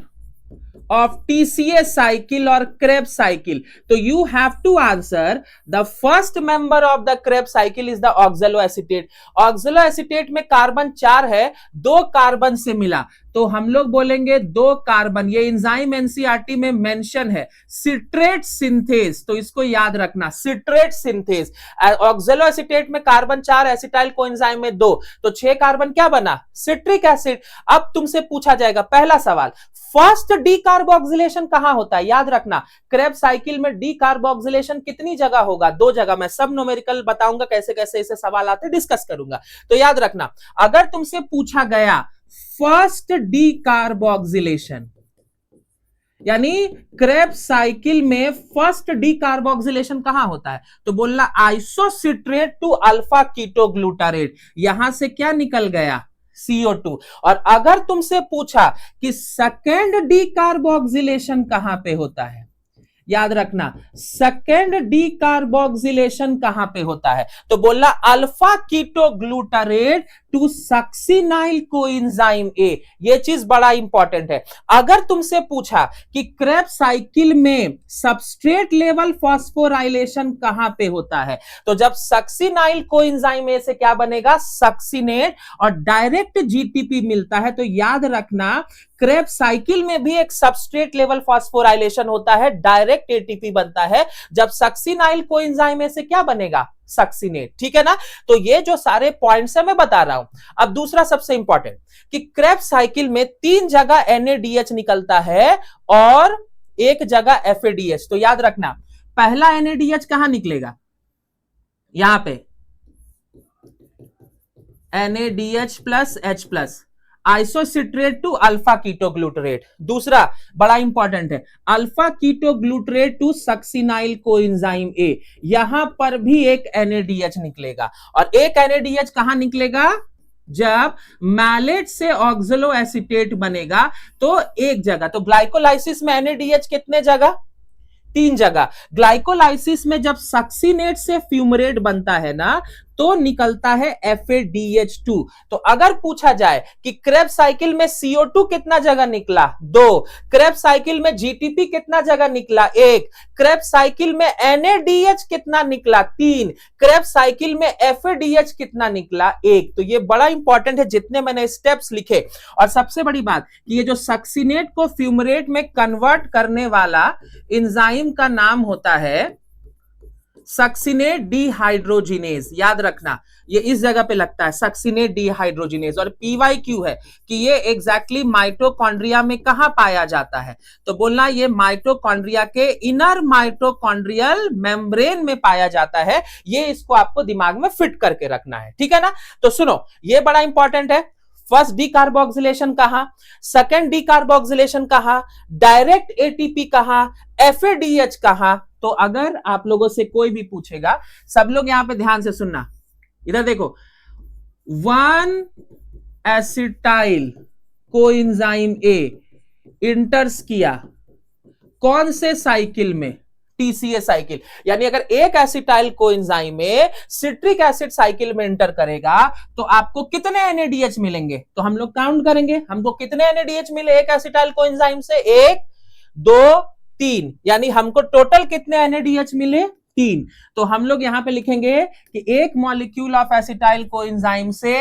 of TCA cycle or Krebs cycle? तो you have to answer the first member of the Krebs cycle is the oxaloacetate. oxaloacetate में कार्बन 4 है, 2 कार्बन से मिला, तो हम लोग बोलेंगे 2 कार्बन। ये एंजाइम एनसीईआरटी में मेंशन है, सिट्रेट सिंथेज, तो इसको याद रखना, सिट्रेट सिंथेज। ऑक्सैलोएसीटेट में कार्बन 4, एसिटाइल कोएंजाइम में 2, तो 6 कार्बन क्या बना? Citric acid. अब तुमसे पूछा जाएगा पहला सवाल, फर्स्ट डी कार्बोक्सिलेशन कहां होता है? याद रखना, क्रेब्स साइकिल में डी कार्बोक्सिलेशन कितनी जगह होगा? 2 जगह। मैं सब न्यूमेरिकल बताऊंगा, कैसे कैसे इसे सवाल आते डिस्कस करूंगा। तो याद रखना, अगर तुमसे पूछा गया फर्स्ट डी कार्बोक्सिलेशन, यानी क्रेब्स साइकिल में फर्स्ट डी कार्बोक्सिलेशन कहां होता है, तो बोलना आइसोसिट्रेट टू अल्फा कीटोग्लूटारेट। यहां से क्या निकल गया? CO2। और अगर तुमसे पूछा कि सेकेंड डी कार्बोक्सिलेशन कहां पे होता है, याद रखना, सेकेंड डी कार्बोक्सिलेशन कहां पे होता है, तो बोलना alpha ketoglutarate to succinyl coenzyme A. ये चीज बड़ा इंपॉर्टेंट है। अगर तुमसे पूछा कि क्रेब्स साइकिल में सबस्ट्रेट लेवल फॉस्फोराइलेशन कहां पे होता है, तो जब सक्सिनाइल कोएंजाइम ए से क्या बनेगा? सक्सिनेट, और डायरेक्ट जीटीपी मिलता है। तो याद रखना, क्रेब्स साइकिल में भी एक सबस्ट्रेट लेवल फॉस्फोराइलेशन होता है, डायरेक्ट एटीपी बनता है। जब सक्सिनाइल कोएंजाइम ए से क्या बनेगा? सक्सिनेट। ठीक है ना? तो ये जो सारे पॉइंट्स है मैं बता रहा हूं। अब दूसरा सबसे इंपॉर्टेंट, कि क्रेब्स साइकिल में 3 जगह NADH निकलता है और 1 जगह FADH। तो याद रखना, पहला NADH कहां निकलेगा? यहां पे NADH plus H plus, isocitrate to alpha ketoglutarate. दूसरा बड़ा इंपॉर्टेंट है, alpha ketoglutarate to succinyl coenzyme A. यहां पर भी एक NADH निकलेगा, और एक NADH कहां निकलेगा? जब मैलेट से ऑक्सैलो एसीटेट बनेगा, तो एक जगह। तो ग्लाइकोलाइसिस में NADH कितने जगह? 3 जगह। ग्लाइकोलाइसिस में जब सक्सिनेट से फ्यूमरेट बनता है ना, तो निकलता है FADH2। तो अगर पूछा जाए कि क्रेब्स साइकिल में CO2 कितना जगह निकला? 2। क्रेब्स साइकिल में GTP कितना जगह निकला? 1। क्रेब्स साइकिल में NADH कितना निकला? 3। क्रेब्स साइकिल में FADH कितना निकला? 1। तो ये बड़ा इंपॉर्टेंट है, जितने मैंने स्टेप्स लिखे। और सबसे बड़ी बात, ये जो सक्सिनेट को फ्यूमरेट में कन्वर्ट करने वाला एंजाइम का नाम होता है सक्सिनेट डिहाइड्रोजिनेज, याद रखना ये इस जगह पे लगता है सक्सिनेट डिहाइड्रोजिनेज। और PYQ है कि ये एग्जैक्टली माइटोकॉन्ड्रिया में कहां पाया जाता है, तो बोलना ये माइटोकॉन्ड्रिया के इनर माइटोकॉन्ड्रियल मेम्ब्रेन में पाया जाता है। ये इसको आपको दिमाग में फिट करके रखना है, ठीक है ना। तो सुनो ये बड़ा इंपॉर्टेंट है, फर्स्ट डीकार्बोक्सिलेशन कहां, सेकंड डीकार्बोक्सिलेशन कहां, डायरेक्ट एटीपी कहां, FADH कहां। तो अगर आप लोगों से कोई भी पूछेगा, सब लोग यहां पे ध्यान से सुनना, इधर देखो 1 एसिटाइल कोएंजाइम ए इंटर्स किया कौन से साइकिल में, TCA साइकिल। यानी अगर एक एसिटाइल कोएंजाइम में सिट्रिक एसिड साइकिल में एंटर करेगा तो आपको कितने NADH मिलेंगे, तो हम लोग काउंट करेंगे हमको कितने NADH मिले एक एसिटाइल कोएंजाइम से, 1 2 3, यानी हमको टोटल कितने NADH मिले, 3। तो हम लोग यहां पे लिखेंगे कि एक मॉलिक्यूल ऑफ एसिटाइल कोएंजाइम से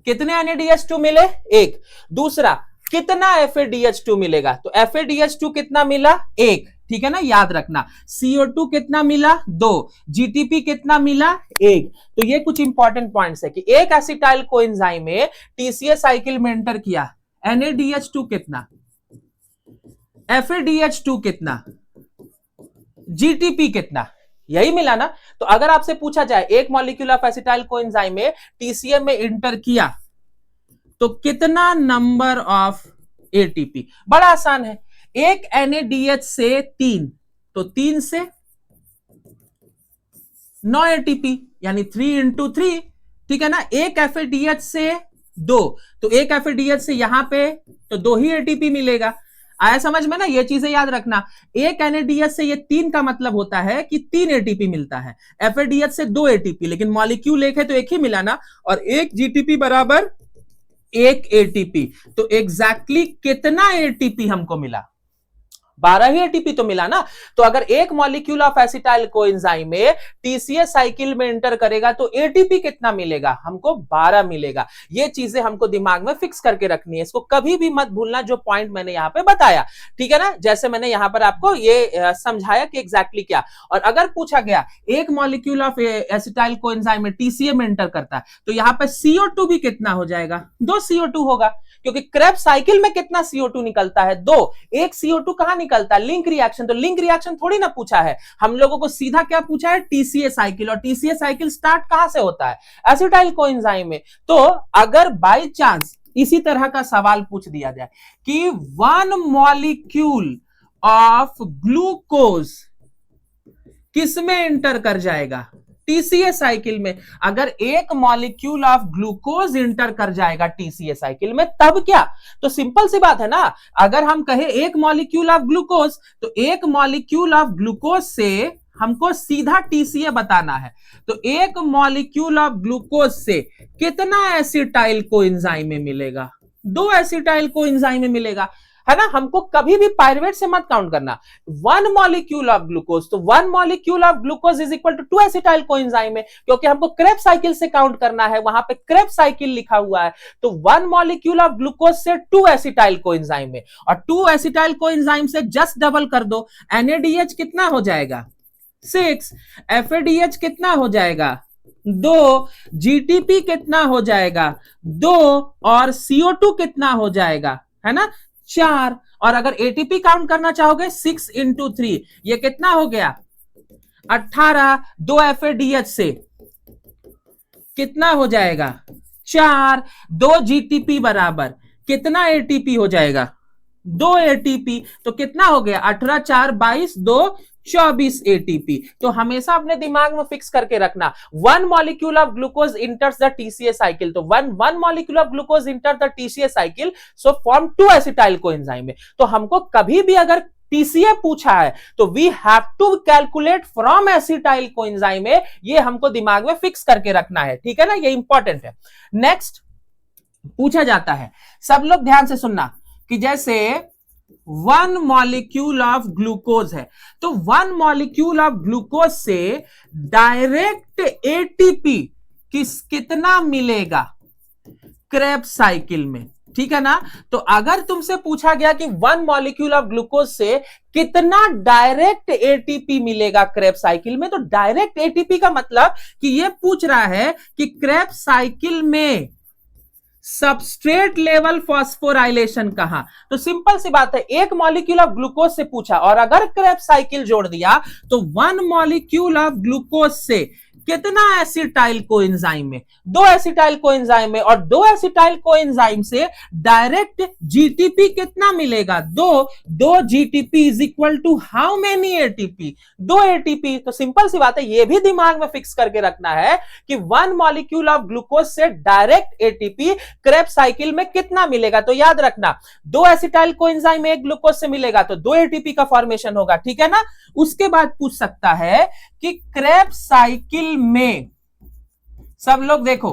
कितने NADH2 मिले, 1। दूसरा कितना FADH2 मिलेगा, तो FADH2 कितना मिला, 1, ठीक है ना, याद रखना। CO2 कितना मिला, 2। GTP कितना मिला, 1। तो ये कुछ इंपॉर्टेंट पॉइंट्स है कि एक एसिटाइल कोएंजाइम में TCA साइकिल में एंटर किया, NADH2 कितना, FADH2 कितना, GTP कितना, यही मिला ना। तो अगर आपसे पूछा जाए एक मॉलिक्यूल ऑफ एसिटाइल कोएंजाइम में TCA में इंटर किया तो कितना नंबर ऑफ ATP, बड़ा आसान है, एक NADH से 3, तो 3 से 9 ATP, यानी 3 × 3, ठीक है ना। एक FADH से 2, तो एक FADH से यहां पे तो 2 ही ATP मिलेगा। आया समझ में ना, ये चीजें याद रखना। एक NADH से ये 3 का मतलब होता है कि 3 ATP मिलता है, FADH से 2 ATP, लेकिन मॉलिक्यूल एक है तो एक ही मिला ना, और एक GTP बराबर 1 ATP। तो एग्जैक्टली कितना ATP हमको मिला, 12 ही ATP तो मिला ना। तो अगर एक मॉलिक्यूल ऑफ एसिटाइल कोएंजाइम में TCA साइकिल में एंटर करेगा तो ATP कितना मिलेगा, हमको 12 मिलेगा। ये चीजें हमको दिमाग में फिक्स करके रखनी है, इसको कभी भी मत भूलना जो पॉइंट मैंने यहां पे बताया, ठीक है ना। जैसे मैंने यहां पर आपको ये समझाया कि एग्जैक्टली क्या। और अगर पूछा गया एक मॉलिक्यूल ऑफ एसिटाइल कोएंजाइम में TCA में एंटर करता है तो यहां पर CO2 भी कितना हो जाएगा, 2 CO2 होगा, क्योंकि क्रेब्स साइकिल में कितना CO2 निकलता है, 2। एक CO2 कहां निकलता है, लिंक रिएक्शन। तो लिंक रिएक्शन थोड़ी ना पूछा है हम लोगों को, सीधा क्या पूछा है, TCA साइकिल। और TCA साइकिल स्टार्ट कहां से होता है, एसिटाइल कोएंजाइम में। तो अगर बाय चांस इसी तरह का सवाल पूछ दिया जाए कि 1 मॉलिक्यूल ऑफ ग्लूकोज किसमें एंटर कर जाएगा, TCA साइकिल में। अगर एक मॉलिक्यूल ऑफ ग्लूकोज इंटर कर जाएगा TCA साइकिल में तब क्या, तो सिंपल सी बात है ना। अगर हम कहें एक मॉलिक्यूल ऑफ ग्लूकोज, तो एक मॉलिक्यूल ऑफ ग्लूकोज से हमको सीधा TCA बताना है। तो एक मॉलिक्यूल ऑफ ग्लूकोज से कितना एसिटाइल कोएंजाइम में मिलेगा, 2 एसिटाइल कोएंजाइम में मिलेगा, है ना। हमको कभी भी पायरुवेट से मत काउंट करना। 1 मॉलिक्यूल ऑफ ग्लूकोज, तो 1 molecule of glucose is equal to 2 acetyl coenzyme है, क्योंकि हमको क्रेब्स साइकिल से काउंट करना है, वहां पे क्रेब्स साइकिल लिखा हुआ है। तो 1 मॉलिक्यूल ऑफ ग्लूकोज से 2 एसिटाइल कोएंजाइम है, और 2 एसिटाइल कोएंजाइम से जस्ट डबल कर दो, NADH कितना हो जाएगा, 6, FADH कितना हो जाएगा, 2, GTP कितना हो जाएगा, 2, और CO2 कितना हो जाएगा, है ना, 4। और अगर ATP काउंट करना चाहोगे 6 × 3, ये कितना हो गया, 18। 2 FADH से कितना हो जाएगा, 4। 2 GTP बराबर कितना ATP हो जाएगा, 2 ATP। तो कितना हो गया, 18 4 22, 2 24 ATP। तो हमेशा अपने दिमाग में फिक्स करके रखना, 1 molecule of glucose इंटर्स the TCA cycle. तो 1 molecule of glucose enter the TCA cycle, so form 2 acetyl coenzyme में। तो हमको कभी भी अगर TCA पूछा है तो we have to calculate from acetyl coenzyme में, ये हमको दिमाग में फिक्स करके रखना है, ठीक है ना, ये इंपॉर्टेंट है। नेक्स्ट पूछा जाता है, सब लोग ध्यान से सुनना, कि जैसे 1 मॉलिक्यूल ऑफ ग्लूकोज है, तो 1 मॉलिक्यूल ऑफ ग्लूकोज से डायरेक्ट ATP कितना मिलेगा क्रेब्स साइकिल में, ठीक है ना। तो अगर तुमसे पूछा गया कि 1 मॉलिक्यूल ऑफ ग्लूकोज से कितना डायरेक्ट एटीपी मिलेगा क्रेब्स साइकिल में, तो डायरेक्ट एटीपी का मतलब कि यह पूछ रहा है कि क्रेब्स साइकिल में सबस्ट्रेट लेवल फॉस्फोराइलेशन कहां। तो सिंपल सी बात है, एक मॉलिक्यूल ऑफ ग्लूकोज से पूछा और अगर क्रेब्स साइकिल जोड़ दिया तो 1 मॉलिक्यूल ऑफ ग्लूकोज से कितना एसिटाइल कोएंजाइम में, 2 एसिटाइल कोएंजाइम में, और 2 एसिटाइल कोएंजाइम से डायरेक्ट जीटीपी कितना मिलेगा, 2 GTP is equal to how many ATP, 2 ATP. तो सिंपल सी बात है, यह भी दिमाग में फिक्स करके रखना है कि 1 मॉलिक्यूल ऑफ ग्लूकोज से डायरेक्ट एटीपी क्रेब्स साइकिल में कितना मिलेगा। तो याद रखना, 2 एसिटाइल कोएंजाइम एक ग्लूकोज से मिलेगा तो 2 एटीपी का फॉर्मेशन होगा, ठीक है ना। उसके बाद पूछ सकता है कि क्रेब्स साइकिल में, सब लोग देखो,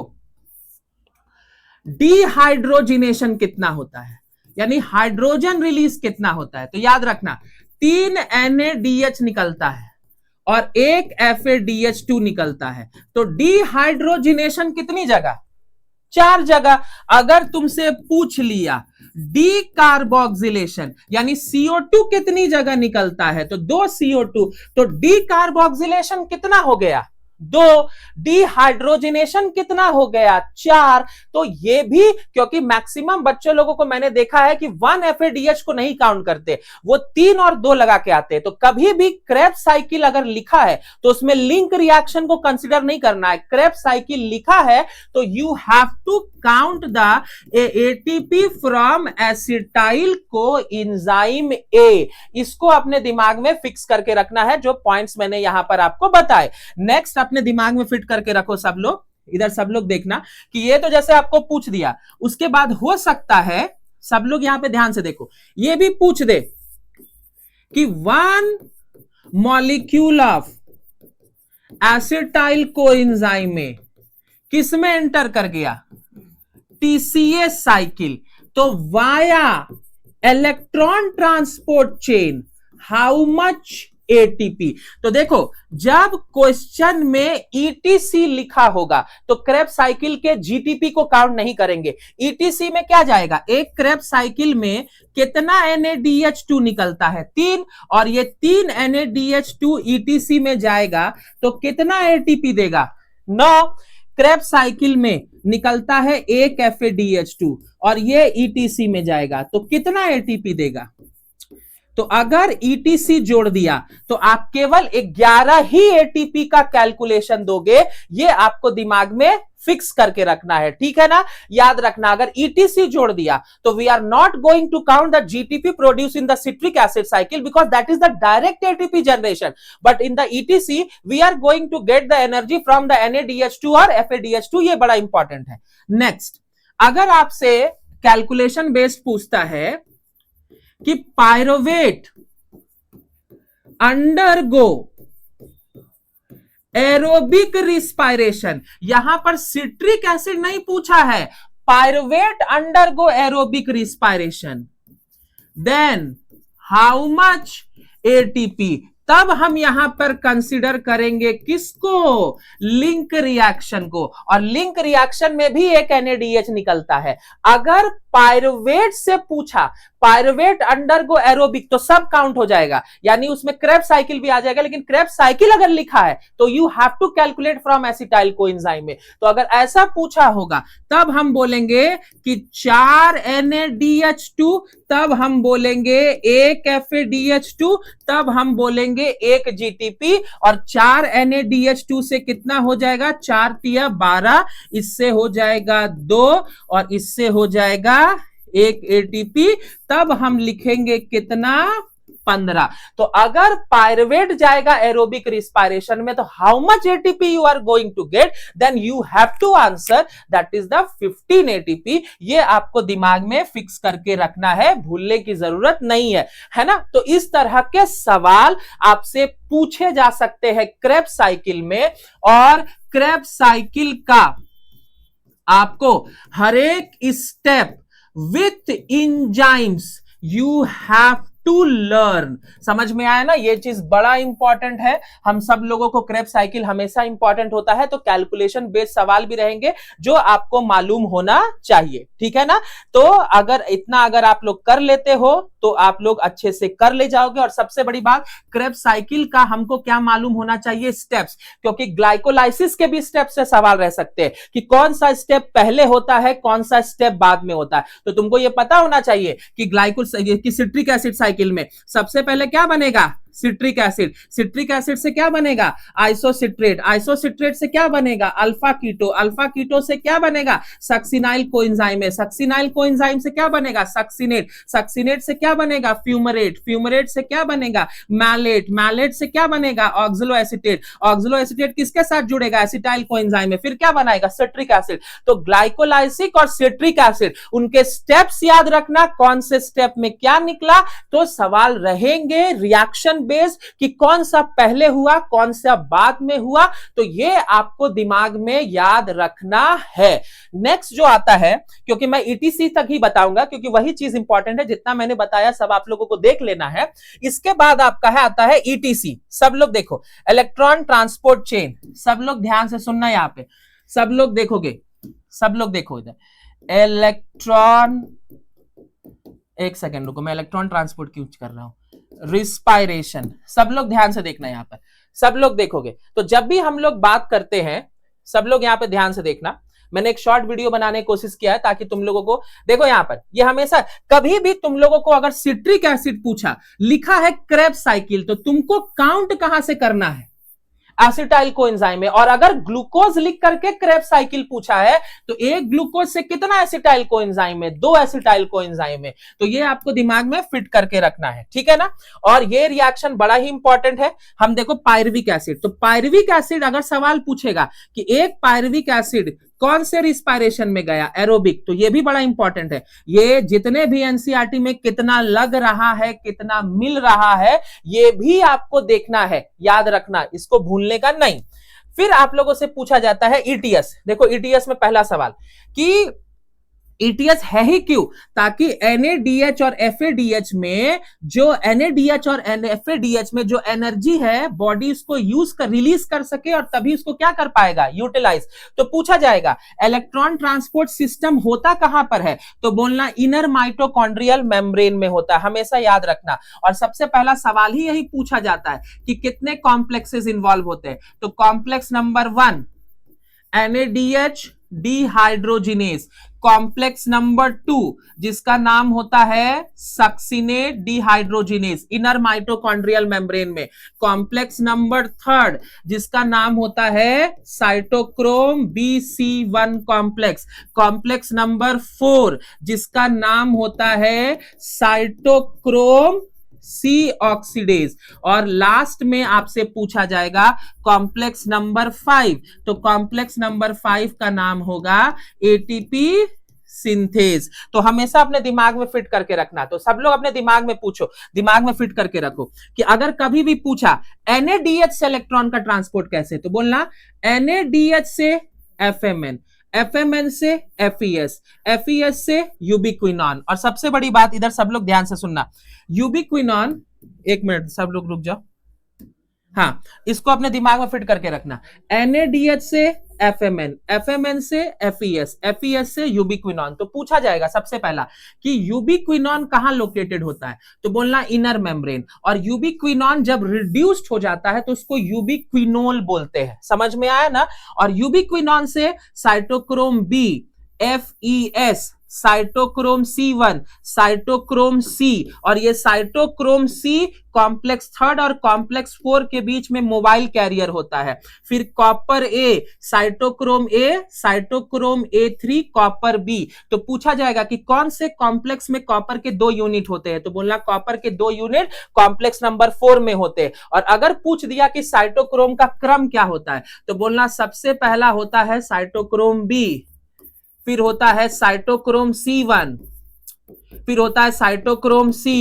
डिहाइड्रोजिनेशन कितना होता है, यानी हाइड्रोजन रिलीज कितना होता है। तो याद रखना, 3 NADH निकलता है और 1 FADH2 निकलता है। तो डिहाइड्रोजिनेशन कितनी जगह, 4 जगह। अगर तुमसे पूछ लिया डी कार्बोक्सिलेशन यानी CO2 कितनी जगह निकलता है, तो 2 CO2, तो डी कार्बोक्सिलेशन कितना हो गया, 2, डिहाइड्रोजिनेशन कितना हो गया, 4। तो ये भी, क्योंकि मैक्सिमम बच्चों लोगों को मैंने देखा है कि 1 FADH को नहीं काउंट करते, वो 3 और 2 लगा के आते हैं। तो कभी भी क्रेब्स साइकिल अगर लिखा है तो उसमें लिंक रिएक्शन को कंसीडर नहीं करना है। क्रेब्स साइकिल लिखा है तो you have to count the ATP from acetyl coenzyme A. इसको अपने दिमाग में फिक्स करके रखना है, जो पॉइंट्स मैंने यहां पर आपको बताए। नेक्स्ट अपने दिमाग में फिट करके रखो सब लोग, इधर सब लोग देखना कि ये तो जैसे आपको पूछ दिया, उसके बाद हो सकता है, सब लोग यहां पे ध्यान से देखो, ये भी पूछ दे कि 1 मॉलिक्यूल ऑफ एसिटाइल कोएंजाइम में किसमें एंटर कर गया, TCA साइकिल, तो via electron transport chain how much ATP. तो देखो, जब क्वेश्चन में ETC लिखा होगा तो क्रेब्स साइकिल के GTP को काउंट नहीं करेंगे। ETC में क्या जाएगा, एक क्रेब्स साइकिल में कितना NADH2 निकलता है, 3, और ये 3 NADH2 ETC में जाएगा तो कितना ATP देगा, 9। क्रेब्स साइकिल में निकलता है 1 FADH2 और ये ETC में जाएगा तो कितना ATP देगा। तो अगर ETC जोड़ दिया तो आप केवल 11 ही ATP का कैलकुलेशन दोगे, ये आपको दिमाग में फिक्स करके रखना है, ठीक है ना। याद रखना, अगर ETC जोड़ दिया तो we are not going to count the GTP produce in the citric acid cycle because that is the direct ATP generation, but in the ETC we are going to get the energy from the NADH2 और FADH2। ये बड़ा इंपॉर्टेंट है। नेक्स्ट, अगर आपसे कैलकुलेशन बेस्ड पूछता है कि पायरोवेट अंडरगो एरोबिक रिस्पायरेशन, यहां पर सिट्रिक एसिड नहीं पूछा है, pyruvate undergo aerobic respiration, then how much ATP. तब हम यहां पर कंसीडर करेंगे किसको, लिंक रिएक्शन को, और लिंक रिएक्शन में भी एक NADH निकलता है। अगर पायरुवेट से पूछा, पायरुवेट अंडरगो एरोबिक, तो सब काउंट हो जाएगा, यानी उसमें क्रेब्स साइकिल भी आ जाएगा। लेकिन क्रेब्स साइकिल अगर लिखा है तो you have to calculate from acetyl coenzyme में। तो अगर ऐसा पूछा होगा तब हम बोलेंगे कि 4 NADH2, तब हम बोलेंगे 1 FADH2, तब हम बोलेंगे 1 GTP, और 4 NADH2 से कितना हो जाएगा, 4 तिया 12, इससे हो जाएगा 2 और इससे हो जाएगा 1 ATP, तब हम लिखेंगे कितना, 15। तो अगर पायरुवेट जाएगा एरोबिक रिस्पायरेशन में तो how much ATP you are going to get, then you have to answer that is the 15 ATP। ये आपको दिमाग में फिक्स करके रखना है, भूलने की जरूरत नहीं है, है ना। तो इस तरह के सवाल आपसे पूछे जा सकते हैं क्रेब्स साइकिल में, और क्रेब्स साइकिल का आपको हर एक step with enzymes you have to learn. समझ में आया ना, ये चीज बड़ा इंपॉर्टेंट है। हम सब लोगों को क्रेब्स साइकिल हमेशा इंपॉर्टेंट होता है, तो कैलकुलेशन बेस्ड सवाल भी रहेंगे जो आपको मालूम होना चाहिए, ठीक है ना। तो अगर इतना अगर आप लोग कर लेते हो तो आप लोग अच्छे से कर ले जाओगे। और सबसे बड़ी बात, क्रेब्स साइकिल का हमको क्या मालूम होना चाहिए, स्टेप्स, क्योंकि ग्लाइकोलाइसिस के भी स्टेप से सवाल रह सकते हैं कि कौन सा स्टेप पहले होता है, कौन सा स्टेप बाद में होता है। तो तुमको ये पता होना चाहिए कि सिट्रिक एसिड साइकिल में सबसे पहले क्या बनेगा, सिट्रिक एसिड। सिट्रिक एसिड से क्या बनेगा, आइसोसिट्रेट। आइसोसिट्रेट से क्या बनेगा, अल्फा कीटो। अल्फा कीटो से क्या बनेगा, सक्सिनाइल कोएंजाइम है। सक्सिनाइल कोएंजाइम से क्या बनेगा, सक्सिनेट। सक्सिनेट से क्या बनेगा, फ्यूमरेट। फ्यूमरेट से क्या बनेगा, मैलेट। मैलेट से क्या बनेगा, ऑक्सलो एसीटेट। ऑक्सलो एसीटेट किसके साथ जुड़ेगा, एसिटाइल कोएंजाइम में, फिर क्या बनाएगा, सिट्रिक एसिड। तो ग्लाइकोलाइसिक और सिट्रिक एसिड, उनके स्टेप्स याद रखना, कौन से स्टेप में क्या निकला। तो सवाल रहेंगे रिएक्शन बेस्ड कि कौन सा पहले हुआ, कौन सा बाद में हुआ। तो ये आपको दिमाग में याद रखना है। नेक्स्ट जो आता है, क्योंकि मैं ईटीसी तक ही बताऊंगा, क्योंकि वही चीज इंपॉर्टेंट है, जितना मैंने बताया सब आप लोगों को देख लेना है। इसके बाद आपका है आता है ईटीसी। सब लोग देखो, इलेक्ट्रॉन ट्रांसपोर्ट चेन। सब लोग ध्यान से सुनना, यहां पे सब लोग देखोगे, सब लोग देखो इधर, इलेक्ट्रॉन, एक सेकेंड रुको, मैं इलेक्ट्रॉन ट्रांसपोर्ट क्यों कर रहा हूं, रिस्पायरेशन। सब लोग ध्यान से देखना, यहां पर सब लोग देखोगे। तो जब भी हम लोग बात करते हैं, सब लोग यहां पे ध्यान से देखना। मैंने एक शॉर्ट वीडियो बनाने की कोशिश किया है ताकि तुम लोगों को देखो, यहां पर ये हमेशा कभी भी तुम लोगों को अगर सिट्रिक एसिड पूछा, लिखा है क्रेब्स साइकिल, तो तुमको काउंट कहां से करना है, एसिटाइल कोएंजाइम में। और अगर ग्लूकोज लिख करके क्रेब्स साइकिल पूछा है तो एक ग्लूकोज से कितना एसिटाइल कोएंजाइम में, 2 एसिटाइल कोएंजाइम में। तो ये आपको दिमाग में फिट करके रखना है, ठीक है ना। और ये रिएक्शन बड़ा ही इंपॉर्टेंट है। हम देखो पायरुविक एसिड, तो पायरुविक एसिड अगर सवाल पूछेगा कि एक पायरुविक एसिड कौन से रिस्पायरेशन में गया, एरोबिक, तो ये भी बड़ा इंपॉर्टेंट है। ये जितने भी एनसीईआरटी में कितना लग रहा है, कितना मिल रहा है, ये भी आपको देखना है, याद रखना, इसको भूलने का नहीं। फिर आप लोगों से पूछा जाता है ईटीएस। देखो ईटीएस में पहला सवाल कि ईटीएस है ही क्यों, ताकि NADH और FADH में जो NADH और FADH में जो एनर्जी है, बॉडी इसको यूज कर, रिलीज कर सके और तभी इसको क्या कर पाएगा, यूटिलाइज। तो पूछा जाएगा इलेक्ट्रॉन ट्रांसपोर्ट सिस्टम होता कहां पर है, तो बोलना इनर माइटोकॉन्ड्रियल मेम्ब्रेन में होता है, हमेशा याद रखना। और सबसे पहला सवाल ही यही पूछा जाता है कि कितने कॉम्प्लेक्सेस इंवॉल्व होते हैं। तो complex number 1 NADH dehydrogenase, complex number 2 जिसका नाम होता है succinate dehydrogenase, inner mitochondrial membrane में। कॉम्प्लेक्स नंबर 3 जिसका नाम होता है cytochrome BC1 complex. Complex number 4 जिसका नाम होता है साइटोक्रोम C ऑक्सीडेज। और लास्ट में आपसे पूछा जाएगा कॉम्प्लेक्स नंबर 5, तो कॉम्प्लेक्स नंबर 5 का नाम होगा ATP सिंथेज। तो हमेशा अपने दिमाग में फिट करके रखना। तो सब लोग अपने दिमाग में पूछो, दिमाग में फिट करके रखो कि अगर कभी भी पूछा NADH से इलेक्ट्रॉन का ट्रांसपोर्ट कैसे, तो बोलना NADH से FMN, FMN से FES, FES से यूबिक्विनॉन। और सबसे बड़ी बात इधर सब लोग ध्यान से सुनना, यूबिक्विनॉन, एक मिनट सब लोग रुक जाओ, हाँ इसको अपने दिमाग में फिट करके रखना। NADH से FMN, FMN से FES, FES से यूबिक्विनॉन। तो पूछा जाएगा सबसे पहला कि यूबिक्विनॉन कहां लोकेटेड होता है, तो बोलना इनर मेम्ब्रेन। और यूबिक्विनॉन जब रिड्यूस्ड हो जाता है तो उसको यूबिक्विनोल बोलते हैं, समझ में आया ना। और यूबिक्विनॉन से cytochrome B, FES, cytochrome C1, cytochrome C, और ये साइटोक्रोम C कॉम्प्लेक्स 3 और कॉम्प्लेक्स 4 के बीच में मोबाइल कैरियर होता है। फिर copper A, cytochrome A, cytochrome A3, copper B। तो पूछा जाएगा कि कौन से कॉम्प्लेक्स में कॉपर के 2 यूनिट होते हैं, तो बोलना कॉपर के 2 यूनिट कॉम्प्लेक्स नंबर 4 में होते हैं। और अगर पूछ दिया कि साइटोक्रोम का क्रम क्या होता है, तो बोलना सबसे पहला होता है साइटोक्रोम B, फिर होता है साइटोक्रोम C1, फिर होता है साइटोक्रोम C,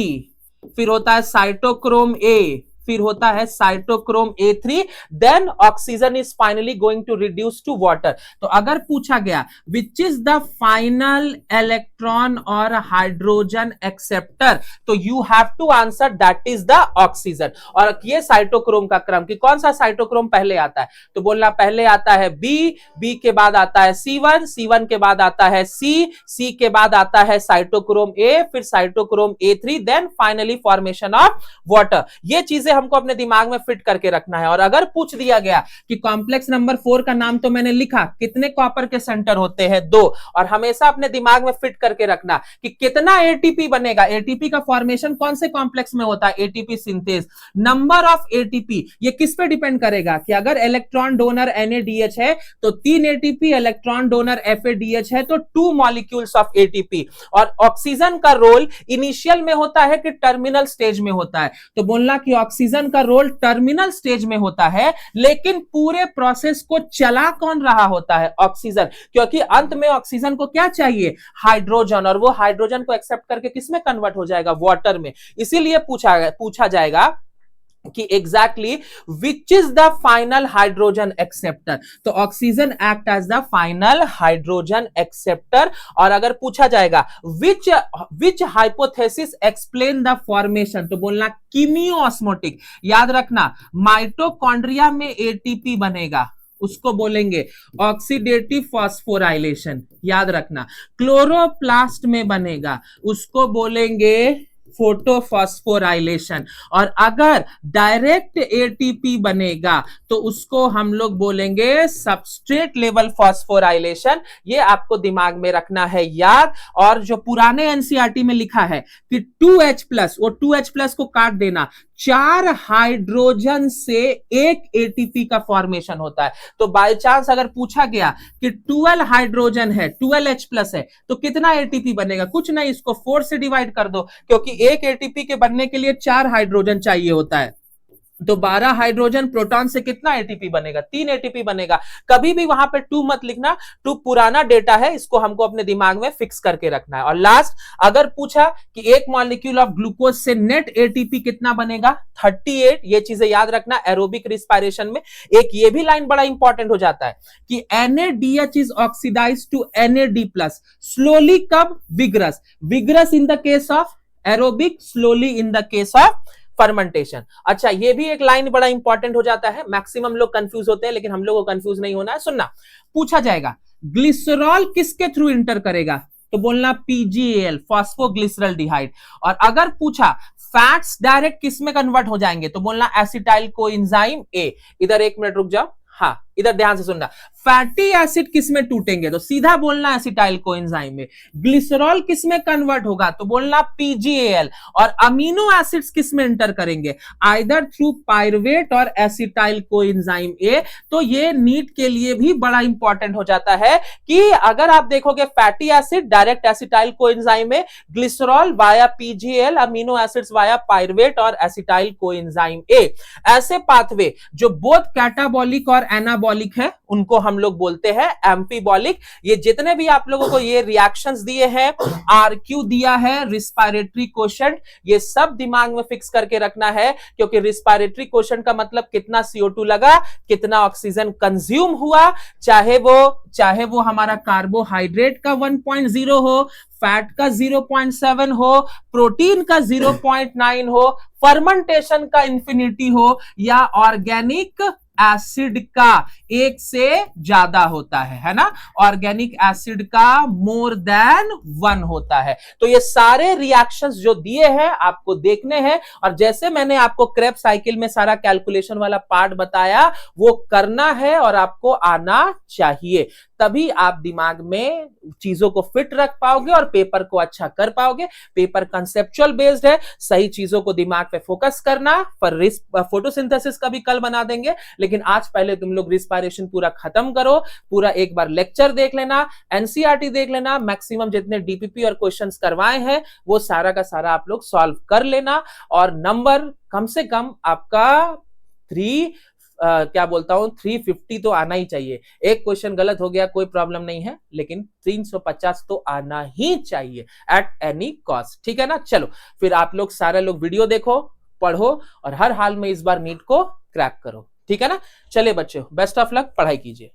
फिर होता है साइटोक्रोम A, फिर होता है cytochrome A3, then oxygen is finally going to reduce to water. तो अगर पूछा गया which is the final electron electron और हाइड्रोजन एक्सेप्टर, तो you have to answer that is the oxygen. और ये साइटोक्रोम का क्रम कि कौन सा साइटोक्रोम पहले आता है, तो बोलना पहले आता है बी के बाद आता है C1 के बाद आता है सी के बाद आता है साइटोक्रोम ए, फिर cytochrome A3, then finally formation of water. ये चीजें हमको अपने दिमाग में फिट करके रखना है। और अगर पूछ दिया गया कि कॉम्प्लेक्स नंबर 4 का नाम तो मैंने लिखा, कितने कॉपर के सेंटर होते हैं, 2, और हमेशा अपने दिमाग में फिट करके रखना कि कितना एटीपी बनेगा। एटीपी का फॉर्मेशन कौन से कॉम्प्लेक्स में होता है, ATP synthase. Number of ATP ये किस पे डिपेंड करेगा कि अगर इलेक्ट्रॉन डोनर NADH है तो 3 एटीपी, इलेक्ट्रॉन डोनर FADH है तो 2 मॉलिक्यूल्स ऑफ एटीपी। और ऑक्सीजन का रोल इनिशियल में होता है कि टर्मिनल स्टेज में होता है, तो बोलना कि ऑक्सीजन का रोल टर्मिनल स्टेज में होता है, लेकिन पूरे प्रोसेस को चला कौन रहा होता है, ऑक्सीजन। क्योंकि अंत में ऑक्सीजन को क्या चाहिए, हाइड्रोजन, और वो हाइड्रोजन को एक्सेप्ट करके किसमें कन्वर्ट हो जाएगा, वाटर में। इसीलिए पूछा जाएगा कि exactly which is the final hydrogen acceptor, तो oxygen act as the final hydrogen acceptor. और अगर पूछा जाएगा which hypothesis explain the formation, तो बोलना कीमियोऑस्मोटिक। याद रखना माइटोकॉन्ड्रिया में एटीपी बनेगा, उसको बोलेंगे ऑक्सीडेटिव फॉस्फोराइलेशन, याद रखना। क्लोरोप्लास्ट में बनेगा, उसको बोलेंगे फोटोफॉस्फोराइलेशन। और अगर डायरेक्ट एटीपी बनेगा तो उसको हम लोग बोलेंगे सबस्ट्रेट लेवल फॉस्फोराइलेशन। ये आपको दिमाग में रखना है याद। और जो पुराने एनसीईआरटी में लिखा है कि 2H+, वो 2H+ को काट देना, 4 हाइड्रोजन से 1 एटीपी का फॉर्मेशन होता है। तो बाय चांस अगर पूछा गया कि 12 हाइड्रोजन है, 12H+ है, तो कितना एटीपी बनेगा, कुछ नहीं, इसको 4 से डिवाइड कर दो, क्योंकि 1 एटीपी के बनने के लिए 4 हाइड्रोजन चाहिए होता है। तो 12 हाइड्रोजन प्रोटॉन से कितना एटीपी बनेगा, 3 एटीपी बनेगा। कभी भी वहां पे 2 मत लिखना, 2 पुराना डेटा है, इसको हमको अपने दिमाग में फिक्स करके रखना है। और लास्ट, अगर पूछा कि 1 मॉलिक्यूल ऑफ ग्लूकोज से नेट एटीपी कितना बनेगा, 38। ये चीजें याद रखना एरोबिक रिस्पायरेशन में। एक ये भी लाइन बड़ा इंपॉर्टेंट हो जाता है कि NADH is oxidized to NAD+, slowly कब, vigorous in the case of aerobic, slowly in the case of fermentation. अच्छा, ये भी एक लाइन बड़ा इंपॉर्टेंट हो जाता है, मैक्सिमम लोग कंफ्यूज होते हैं, लेकिन हम लोग को कंफ्यूज नहीं होना है। सुनना, पूछा जाएगा ग्लिसरॉल किसके थ्रू इंटर करेगा, तो बोलना PGAL, फॉस्फोग्लिसरल्डिहाइड। और अगर पूछा फैट्स डायरेक्ट किस में कन्वर्ट हो जाएंगे, तो बोलना एसिटाइल कोएंजाइम A। इधर 1 मिनट रुक जाओ, हाँ इधर ध्यान से सुनना, फैटी एसिड किस में टूटेंगे, तो सीधा बोलना एसिटाइल कोएंजाइम में। ग्लिसरॉल किस में कन्वर्ट होगा, तो बोलना PGAL। और अमीनो एसिड्स किस में एंटर करेंगे, आइदर थ्रू पायरुवेट और एसिटाइल कोएंजाइम A। तो ये नीट के लिए भी बड़ा इंपॉर्टेंट हो जाता है कि अगर आप देखोगे fatty acid direct acetyl coenzyme में, glycerol via PGAL, amino acids via pyruvate और एसिटाइल कोएंजाइम A। ऐसे पाथवे जो बोथ कैटाबॉलिक और एनाबॉलिक है, उनको हम लोग बोलते हैं एम्फीबॉलिक। ये जितने भी आप लोगों को ये रिएक्शंस दिए हैं, RQ दिया है, रिस्पायरेटरी कोशेंट, ये सब दिमाग में फिक्स करके रखना है, क्योंकि रिस्पायरेटरी कोशेंट का मतलब कितना CO2 लगा, कितना ऑक्सीजन कंज्यूम हुआ, चाहे वो हमारा कार्बोहाइड्रेट का 1.0 हो, फैट का 0.7 हो, प्रोटीन का 0.9 हो, फर्मेंटेशन का इंफिनिटी हो, या ऑर्गेनिक एसिड का 1 से ज्यादा होता है ना, ऑर्गेनिक एसिड का मोर देन 1 होता है। तो ये सारे रिएक्शंस जो दिए हैं आपको देखने हैं, और जैसे मैंने आपको क्रेब्स साइकिल में सारा कैलकुलेशन वाला पार्ट बताया, वो करना है और आपको आना चाहिए, तभी आप दिमाग में चीजों को फिट रख पाओगे और पेपर को अच्छा कर पाओगे। पेपर कंसेप्चुअल बेस्ड है, सही चीजों को दिमाग पे फोकस करना। फोटोसिंथेसिस का भी कल बना देंगे, लेकिन आज पहले तुम लोग रिस्पायरेशन पूरा खत्म करो, पूरा एक बार लेक्चर देख लेना, एनसीईआरटी देख लेना, मैक्सिमम जितने डीपीपी और क्वेश्चंस करवाए हैं वो सारा का सारा आप लोग सॉल्व कर लेना। और नंबर कम से कम आपका 350 तो आना ही चाहिए। एक क्वेश्चन गलत हो गया कोई प्रॉब्लम नहीं है, लेकिन 350 तो आना ही चाहिए एट एनी कॉस्ट, ठीक है ना। चलो फिर आप लोग सारे लोग वीडियो देखो, पढ़ो और हर हाल में इस बार नीट को क्रैक करो, ठीक है ना। चले बच्चों, बेस्ट ऑफ लक, पढ़ाई कीजिए।